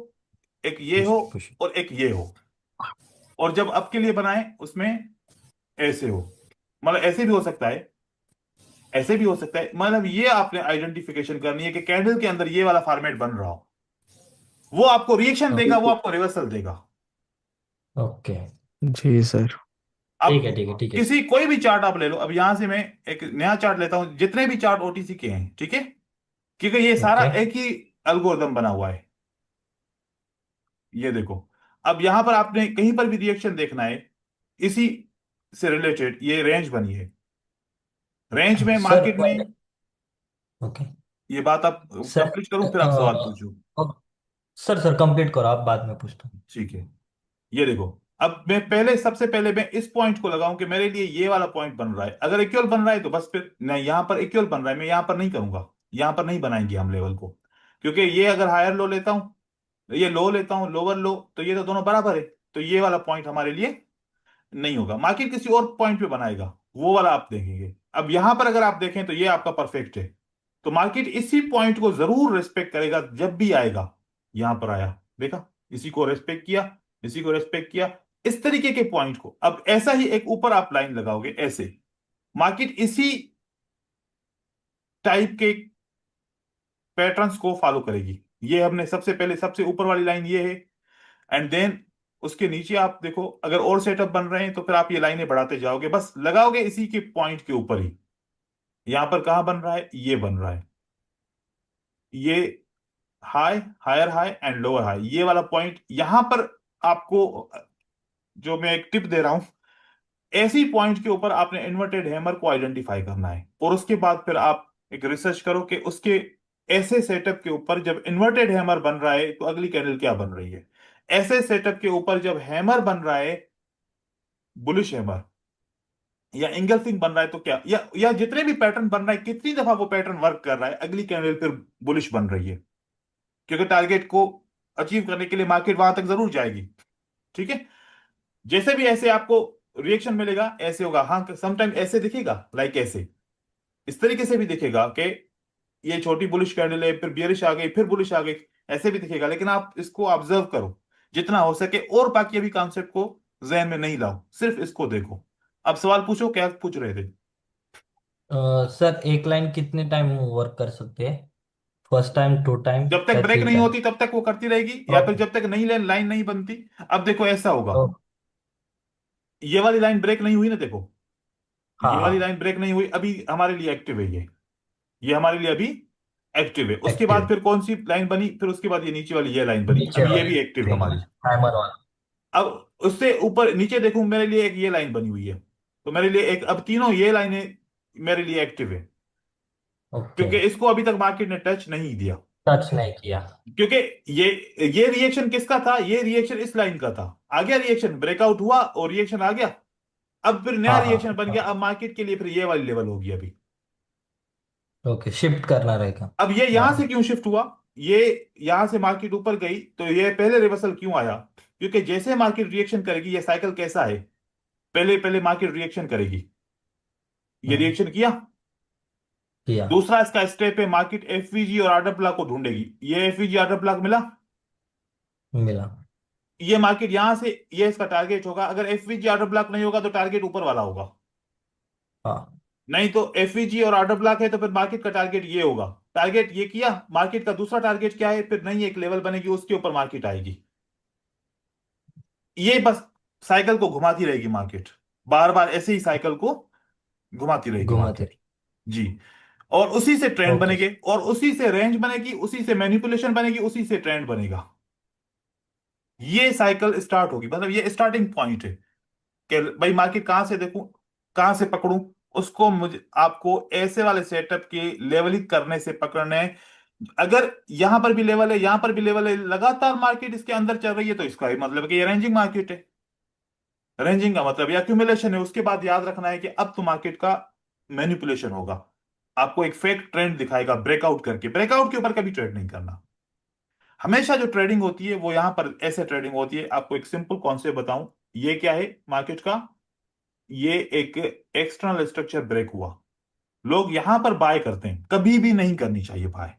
Speaker 2: एक ये हो,
Speaker 3: पुश पुश।
Speaker 2: और एक ये हो। और जब अब के लिए बनाए उसमें ऐसे हो, मतलब ऐसे भी हो सकता है, ऐसे भी हो सकता है, मतलब ये आपने आइडेंटिफिकेशन करनी है कि कैंडल के अंदर ये वाला फॉर्मेट बन रहा हो। वो आपको रिएक्शन देगा, वो आपको रिवर्सल देगा।
Speaker 3: ओके।
Speaker 1: जी सर।
Speaker 2: अब
Speaker 3: ठीक है ठीक है ठीक है
Speaker 2: किसी कोई भी चार्ट आप ले लो, अब यहां से मैं एक नया चार्ट लेता हूं, जितने भी चार्ट ओटीसी के हैं, ठीक है, क्योंकि ये सारा
Speaker 3: ओके।
Speaker 2: एक ही एल्गोरिदम बना हुआ है। ये देखो, अब यहां पर आपने कहीं पर भी रिएक्शन देखना है इसी से रिलेटेड, ये रेंज बनी है, रेंज में
Speaker 3: सर
Speaker 2: मार्केट ने,
Speaker 3: पहले, ओके।
Speaker 2: ये बात आप
Speaker 3: सर
Speaker 2: कंप्लीट करूं फिर आप सवाल पूछो।
Speaker 3: सर कंप्लीट करो, आप बाद में पूछता हूँ।
Speaker 2: ठीक है। ये देखो, अब मैं पहले, सबसे पहले मैं इस पॉइंट को लगाऊं कि मेरे लिए ये वाला पॉइंट बन रहा है, अगर इक्वल बन रहा है तो बस फिर नहीं, यहां पर इक्वल बन रहा है, मैं यहां पर नहीं करूंगा, यहां पर नहीं बनाएंगे हम लेवल को। क्योंकि ये अगर हायर लो लेता हूं, ये लो लेता हूं, लोअर लो, तो ये तो दोनों बराबर है, तो ये वाला पॉइंट हमारे लिए नहीं होगा। मार्केट किसी और पॉइंट पे बनाएगा, वो वाला आप देखेंगे। अब यहां पर अगर आप देखें तो ये आपका परफेक्ट है, तो मार्केट इसी पॉइंट को जरूर रिस्पेक्ट करेगा जब भी आएगा। यहां पर आया, देखा, इसी को रेस्पेक्ट किया, इसी को रेस्पेक्ट किया, इस तरीके के पॉइंट को। अब ऐसा ही एक ऊपर आप लाइन लगाओगे ऐसे, मार्केट इसी टाइप के पैटर्न्स को फॉलो करेगी। ये हमने सबसे पहले, सबसे ऊपर वाली लाइन ये है, एंड देन उसके नीचे आप देखो, अगर और सेटअप बन रहे हैं तो फिर आप ये लाइनें बढ़ाते जाओगे, बस लगाओगे इसी के पॉइंट के ऊपर ही। यहां पर कहां बन रहा है? ये बन रहा है, ये high, higher high and lower high, ये वाला पॉइंट यहां पर आपको, जो मैं एक टिप दे रहा हूं, ऐसी पॉइंट के ऊपर आपने इन्वर्टेड हैमर को आइडेंटिफाई करना है, और उसके बाद फिर आप एक रिसर्च करो कि उसके ऐसे सेटअप के ऊपर जब इन्वर्टेड हैमर बन रहा है तो अगली कैंडल क्या बन रही है। ऐसे सेटअप के ऊपर जब हैमर बन रहा है, बुलिश हैमर या इंगल्फिंग बन रहा है, तो क्या, या जितने भी पैटर्न बन रहा है, कितनी दफा वो पैटर्न वर्क कर रहा है, अगली कैंडल फिर बुलिश बन रही है। क्योंकि टारगेट को अचीव करने के लिए मार्केट वहां तक जरूर जाएगी। ठीक है। जैसे भी ऐसे आपको रिएक्शन मिलेगा, ऐसे होगा, हाँ समटाइम ऐसे दिखेगा, लाइक ऐसे, इस तरीके से भी दिखेगा कि ये छोटी बुलिश कैंडल है, फिर बियरिश आ गई, फिर बुलिश आ गई, ऐसे भी दिखेगा। लेकिन आप इसको ऑब्जर्व करो जितना हो सके, और बाकी अभी कॉन्सेप्ट को जहन में नहीं लाओ, सिर्फ इसको देखो। अब सवाल पूछो, क्या पूछ रहे थे?
Speaker 3: सर एक लाइन कितने टाइम वर्क कर सकते हैं? फर्स्ट टाइम, टू टाइम
Speaker 2: जब तक
Speaker 3: या
Speaker 2: ब्रेक
Speaker 3: थ्री
Speaker 2: नहीं
Speaker 3: टाइम?
Speaker 2: होती तब तक वो करती रहेगी, या फिर
Speaker 3: ओके।
Speaker 2: जब तक नई लाइन नहीं बनती। अब देखो ऐसा होगा,
Speaker 3: ओ,
Speaker 2: ये वाली लाइन ब्रेक नहीं हुई ना, देखो,
Speaker 3: हाँ
Speaker 2: ये वाली
Speaker 3: हाँ।
Speaker 2: लाइन ब्रेक नहीं हुई, अभी हमारे लिए एक्टिव है ये हमारे लिए अभी एक्टिव है। उसके बाद
Speaker 3: एक्टिव।
Speaker 2: फिर कौन सी लाइन बनी? फिर उसके बाद ये नीचे वाली ये लाइन बनी,
Speaker 3: नीचे
Speaker 2: अभी ये
Speaker 3: वाली,
Speaker 2: भी एक्टिव है
Speaker 3: ठीक है,
Speaker 2: हमारी।
Speaker 3: टाइमर वाला।
Speaker 2: अब उससे ऊपर नीचे देखूं, मेरे लिए एक ये लाइन बनी हुई है, तो मेरे लिए एक, अब तीनों ये लाइनें मेरे लिए एक्टिव है,
Speaker 3: ओके।
Speaker 2: क्योंकि इसको अभी तक मार्केट ने टच नहीं दिया।
Speaker 3: टच नहीं किया।
Speaker 2: क्योंकि ये रिएक्शन किसका था? ये रिएक्शन इस लाइन का था। आ गया रिएक्शन, ब्रेकआउट हुआ और रिएक्शन आ गया, अब फिर नया
Speaker 3: हाँ
Speaker 2: रिएक्शन बन गया।
Speaker 3: हाँ।
Speaker 2: अब मार्केट के लिए फिर ये वाली लेवल होगी अभी।
Speaker 3: ओके, शिफ्ट करना रहेगा।
Speaker 2: अब ये यहां से
Speaker 3: हाँ
Speaker 2: क्यों शिफ्ट हुआ? ये यहां से मार्केट ऊपर गई तो ये पहले रिवर्सल क्यों आया? क्योंकि जैसे मार्केट रिएक्शन करेगी, ये साइकिल कैसा है, पहले पहले मार्केट रिएक्शन करेगी, ये
Speaker 3: हाँ,
Speaker 2: रिएक्शन किया।
Speaker 3: किया।
Speaker 2: दूसरा इसका स्टेप है, मार्केट एफवीजी और आर्डर ब्लॉक को ढूंढेगी, ये एफवीजी आर्डर ब्लॉक मिला,
Speaker 3: मिला।
Speaker 2: ये मार्केट यहां से, ये इसका टारगेट होगा। अगर एफवीजी आर्डर ब्लॉक नहीं होगा तो टारगेट ऊपर वाला होगा,
Speaker 3: हाँ
Speaker 2: नहीं तो एफवीजी और आर्डर ब्लॉक है तो फिर मार्केट का टारगेट ये होगा। टारगेट ये किया, मार्केट का दूसरा टारगेट क्या है? फिर नई एक लेवल बनेगी, उसके ऊपर मार्केट आएगी। ये बस साइकिल को घुमाती रहेगी मार्केट, बार बार ऐसे ही साइकिल को घुमाती रहेगी
Speaker 3: घुमाते
Speaker 2: मार्केट।
Speaker 3: रहे।
Speaker 2: जी। और उसी से ट्रेंड
Speaker 3: ओके
Speaker 2: बनेंगे, और उसी से रेंज बनेगी, उसी से मैनिपुलेशन बनेगी, उसी से ट्रेंड बनेगा। ये साइकिल स्टार्ट होगी, मतलब ये स्टार्टिंग पॉइंट है कि भाई मार्केट कहां से देखूं, कहां से पकड़ूं। उसको मुझे आपको ऐसे वाले सेटअप के लेवलिंग करने से पकड़ना है। अगर यहां पर भी लेवल है, यहां पर भी लेवल है, लगातार मार्केट इसके अंदर चल रही है, तो इसका ही मतलब है कि ये रेंजिंग मार्केट है। रेंजिंग का मतलब ये एक्यूमुलेशन है। उसके बाद याद रखना है कि अब तो मार्केट का मैनिपुलेशन होगा, आपको एक फेक ट्रेंड दिखाएगा ब्रेकआउट करके। ब्रेकआउट के ऊपर कभी ट्रेड नहीं करना। हमेशा जो ट्रेडिंग होती है वो यहां पर ऐसे ट्रेडिंग होती है। आपको एक सिंपल कॉन्सेप्ट बताऊं, ये क्या है मार्केट का, ये एक एक्सटर्नल स्ट्रक्चर ब्रेक हुआ, लोग यहां पर बाय करते हैं। कभी भी नहीं करनी चाहिए बाय।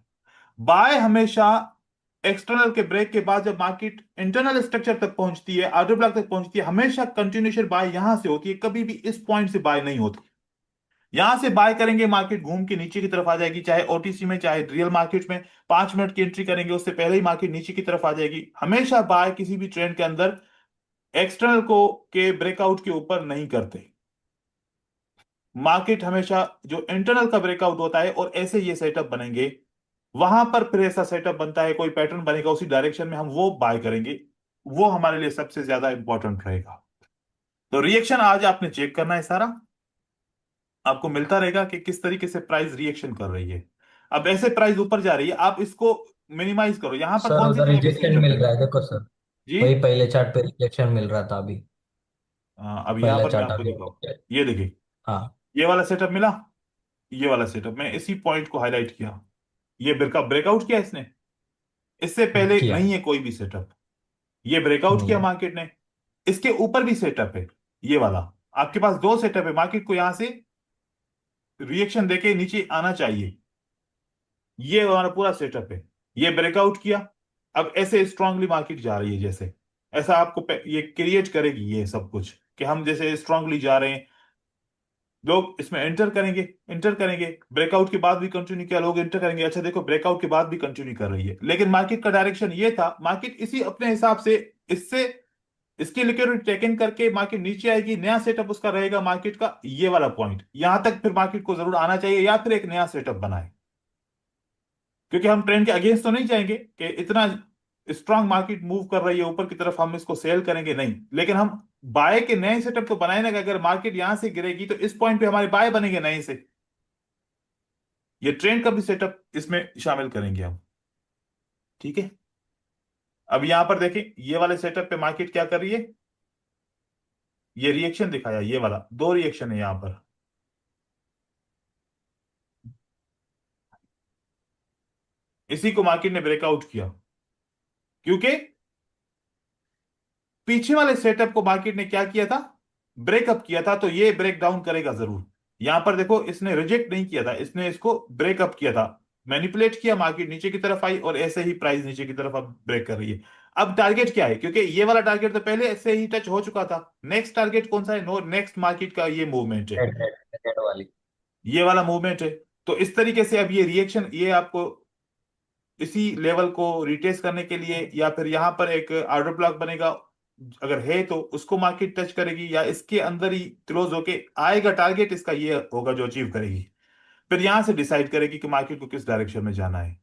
Speaker 2: बाय हमेशा एक्सटर्नल के ब्रेक के बाद, जब मार्केट इंटरनल स्ट्रक्चर तक पहुंचती है, ऑर्डर ब्लॉक तक पहुंचती है, हमेशा कंटिन्यूशन बाय यहां से होती है, कभी भी इस पॉइंट से बाय नहीं होती। यहां से बाय करेंगे, मार्केट घूम के नीचे की तरफ आ जाएगी, चाहे ओटीसी में चाहे रियल मार्केट में। 5 मिनट की एंट्री करेंगे, उससे पहले ही मार्केट नीचे की तरफ आ जाएगी। हमेशा बाय किसी भी ट्रेंड के अंदर एक्सटर्नल को के ब्रेकआउट के ऊपर नहीं करते। मार्केट हमेशा जो इंटरनल का ब्रेकआउट होता है और ऐसे ये सेटअप बनेंगे, वहां पर फिर ऐसा सेटअप बनता है, कोई पैटर्न बनेगा उसी डायरेक्शन में, हम वो बाय करेंगे। वो हमारे लिए सबसे ज्यादा इंपॉर्टेंट रहेगा। तो रिएक्शन आज आपने चेक करना है सारा, आपको मिलता रहेगा कि किस तरीके से प्राइस रिएक्शन कर रही है। अब ऐसे प्राइस ऊपर जा रही है, आप इसको मिनिमाइज करो। यहां पर
Speaker 3: सर,
Speaker 2: कौन सी
Speaker 3: उधर
Speaker 2: तरह के
Speaker 3: रिजेक्शन
Speaker 2: सेटअप
Speaker 3: मिल
Speaker 2: है
Speaker 3: रहा है, देखो सर।
Speaker 2: जी?
Speaker 3: वही पहले चार्ट पे रिजेक्शन मिल रहा था अभी।
Speaker 2: अब यहां
Speaker 3: पहला
Speaker 2: पर मैं
Speaker 3: चार्ट
Speaker 2: आपको
Speaker 3: अभी
Speaker 2: दिखाऊं,
Speaker 3: update।
Speaker 2: ये देखिए,
Speaker 3: हाँ,
Speaker 2: ये वाला सेटअप मिला। ये वाला सेटअप मैं इसी पॉइंट को हाईलाइट किया। ये ब्रेकआउट किया इसने, इससे पहले
Speaker 3: किया।
Speaker 2: नहीं है कोई भी सेटअप। ये ब्रेकआउट
Speaker 3: नहीं
Speaker 2: किया
Speaker 3: है।
Speaker 2: मार्केट ने, इसके ऊपर भी सेटअप है ये वाला। आपके पास दो सेटअप है, मार्केट को यहां से रिएक्शन देके नीचे आना चाहिए। ये हमारा पूरा सेटअप है। ये ब्रेकआउट किया, अब ऐसे स्ट्रांगली मार्केट जा रही है, जैसे ऐसा आपको ये क्रिएट करेगी ये सब कुछ, कि हम जैसे स्ट्रांगली जा रहे हैं। लोग इसमें एंटर करेंगे, एंटर करेंगे, ब्रेकआउट के बाद भी कंटिन्यू किया, लोग एंटर करेंगे। अच्छा देखो, ब्रेकआउट के बाद भी कंटिन्यू कर रही है, लेकिन मार्केट का डायरेक्शन ये था, मार्केट इसी अपने हिसाब से इससे इसकी लिक्विडिटी टेकन करके मार्केट नीचे आएगी। नया सेटअप उसका रहेगा मार्केट का ये वाला पॉइंट, यहां तक फिर मार्केट को जरूर आना चाहिए, या फिर एक नया सेटअप बनाए। क्योंकि हम ट्रेंड के अगेंस्ट तो नहीं जाएंगे कि इतना स्ट्रांग मार्केट मूव कर रही है ऊपर की तरफ हम इसको सेल करेंगे, नहीं। लेकिन हम बाय के नए सेटअप तो बनाए ना, कि अगर मार्केट यहां से गिरेगी तो इस पॉइंट पे हमारे बाय बनेंगे नए से। ये ट्रेंड का भी सेटअप इसमें शामिल करेंगे हम, ठीक है। अब यहां पर देखें, ये वाले सेटअप पे मार्केट क्या कर रही है, ये रिएक्शन दिखाया, ये वाला दो रिएक्शन है यहां पर। इसी को मार्केट ने ब्रेकआउट किया, क्योंकि पीछे वाले सेटअप को मार्केट ने क्या किया था, ब्रेकअप किया था। तो ये ब्रेक डाउन करेगा जरूर। यहां पर देखो, इसने रिजेक्ट नहीं किया था, इसने इसको ब्रेकअप किया था, मैनिपुलेट किया, मार्केट नीचे की तरफ आई, और ऐसे ही प्राइस नीचे की तरफ अब ब्रेक कर रही है। अब टारगेट क्या है, क्योंकि ये वाला टारगेट तो पहले से ही टच हो चुका था। नेक्स्ट टारगेट कौन सा है, नो नेक्स्ट मार्केट का ये मूवमेंट है,
Speaker 3: रेड रेड रेड वाली।
Speaker 2: ये वाला मूवमेंट है। तो इस तरीके से अब ये रिएक्शन, ये आपको इसी लेवल को रिटेस्ट करने के लिए, या फिर यहां पर एक ऑर्डर ब्लॉक बनेगा, अगर है तो उसको मार्केट टच करेगी, या इसके अंदर ही क्लोज होके आएगा। टारगेट इसका ये होगा जो अचीव करेगी, फिर यहां से डिसाइड करेगी कि मार्केट को किस डायरेक्शन में जाना है।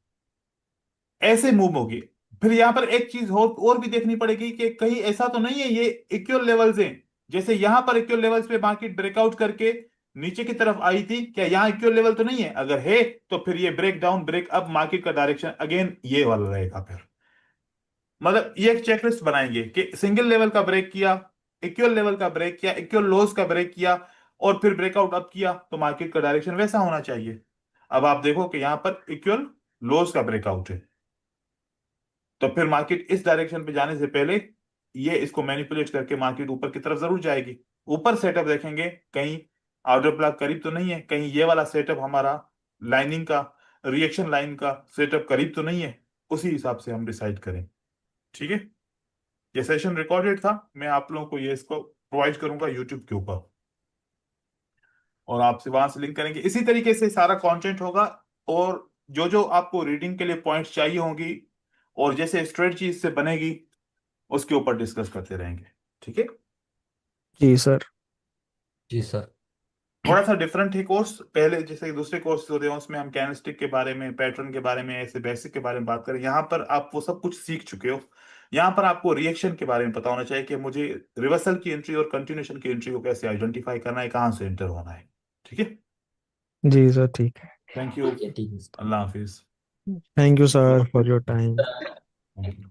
Speaker 2: ऐसे मूव होगी। फिर यहां पर एक चीज और भी देखनी पड़ेगी कि कहीं ऐसा तो नहीं है ये इक्वल लेवल्स हैं, जैसे यहां पर इक्वल लेवल्स पे मार्केट ब्रेकआउट करके नीचे की तरफ आई थी, क्या यहां इक्वल लेवल तो नहीं है? अगर है तो फिर ये break down break up market का डायरेक्शन अगेन ये वाला रहेगा। फिर मतलब ये एक चेकलिस्ट बनाएंगे कि सिंगल लेवल का ब्रेक किया, इक्वल लेवल का ब्रेक किया, इक्वल लोज का ब्रेक किया, और फिर ब्रेकआउट अप किया, तो मार्केट का डायरेक्शन वैसा होना चाहिए। अब आप देखो कि यहां पर इक्वल लोज का ब्रेकआउट है, तो फिर मार्केट इस डायरेक्शन पे जाने से पहले ये इसको मैनिपुलेट करके मार्केट ऊपर की तरफ जरूर जाएगी। ऊपर सेटअप देखेंगे, कहीं ऑर्डर ब्लॉक करीब तो नहीं है, कहीं ये वाला सेटअप हमारा लाइनिंग का, रिएक्शन लाइन का सेटअप करीब तो नहीं है, उसी हिसाब से हम डिसाइड करें, ठीक है। ये सेशन रिकॉर्डेड था, मैं आप लोगों को ये इसको प्रोवाइड करूंगा यूट्यूब के ऊपर, और आपसे वहां से लिंक करेंगे। इसी तरीके से सारा कंटेंट होगा, और जो जो आपको रीडिंग के लिए पॉइंट्स चाहिए होंगी, और जैसे स्ट्रेटजी इससे बनेगी, उसके ऊपर डिस्कस करते रहेंगे, ठीक है।
Speaker 1: जी सर।
Speaker 3: जी सर।
Speaker 2: थोड़ा सा डिफरेंट है कोर्स। पहले जैसे दूसरे कोर्स होते हैं उसमें हम कैंडलस्टिक के बारे में, पैटर्न के बारे में, ऐसे बेसिक के बारे में बात करें, यहाँ पर आप वो सब कुछ सीख चुके हो। यहाँ पर आपको रिएक्शन के बारे में पता होना चाहिए कि मुझे रिवर्सल की एंट्री और कंटिन्यूएशन की एंट्री को कैसे आइडेंटिफाई करना है, कहाँ से एंटर होना है। ठीक है।
Speaker 5: जी सर, ठीक है।
Speaker 2: Thank you.
Speaker 3: ठीक है, ठीक है।
Speaker 2: अल्लाह हाफिज।
Speaker 5: Thank you sir for your time.
Speaker 2: Thank you.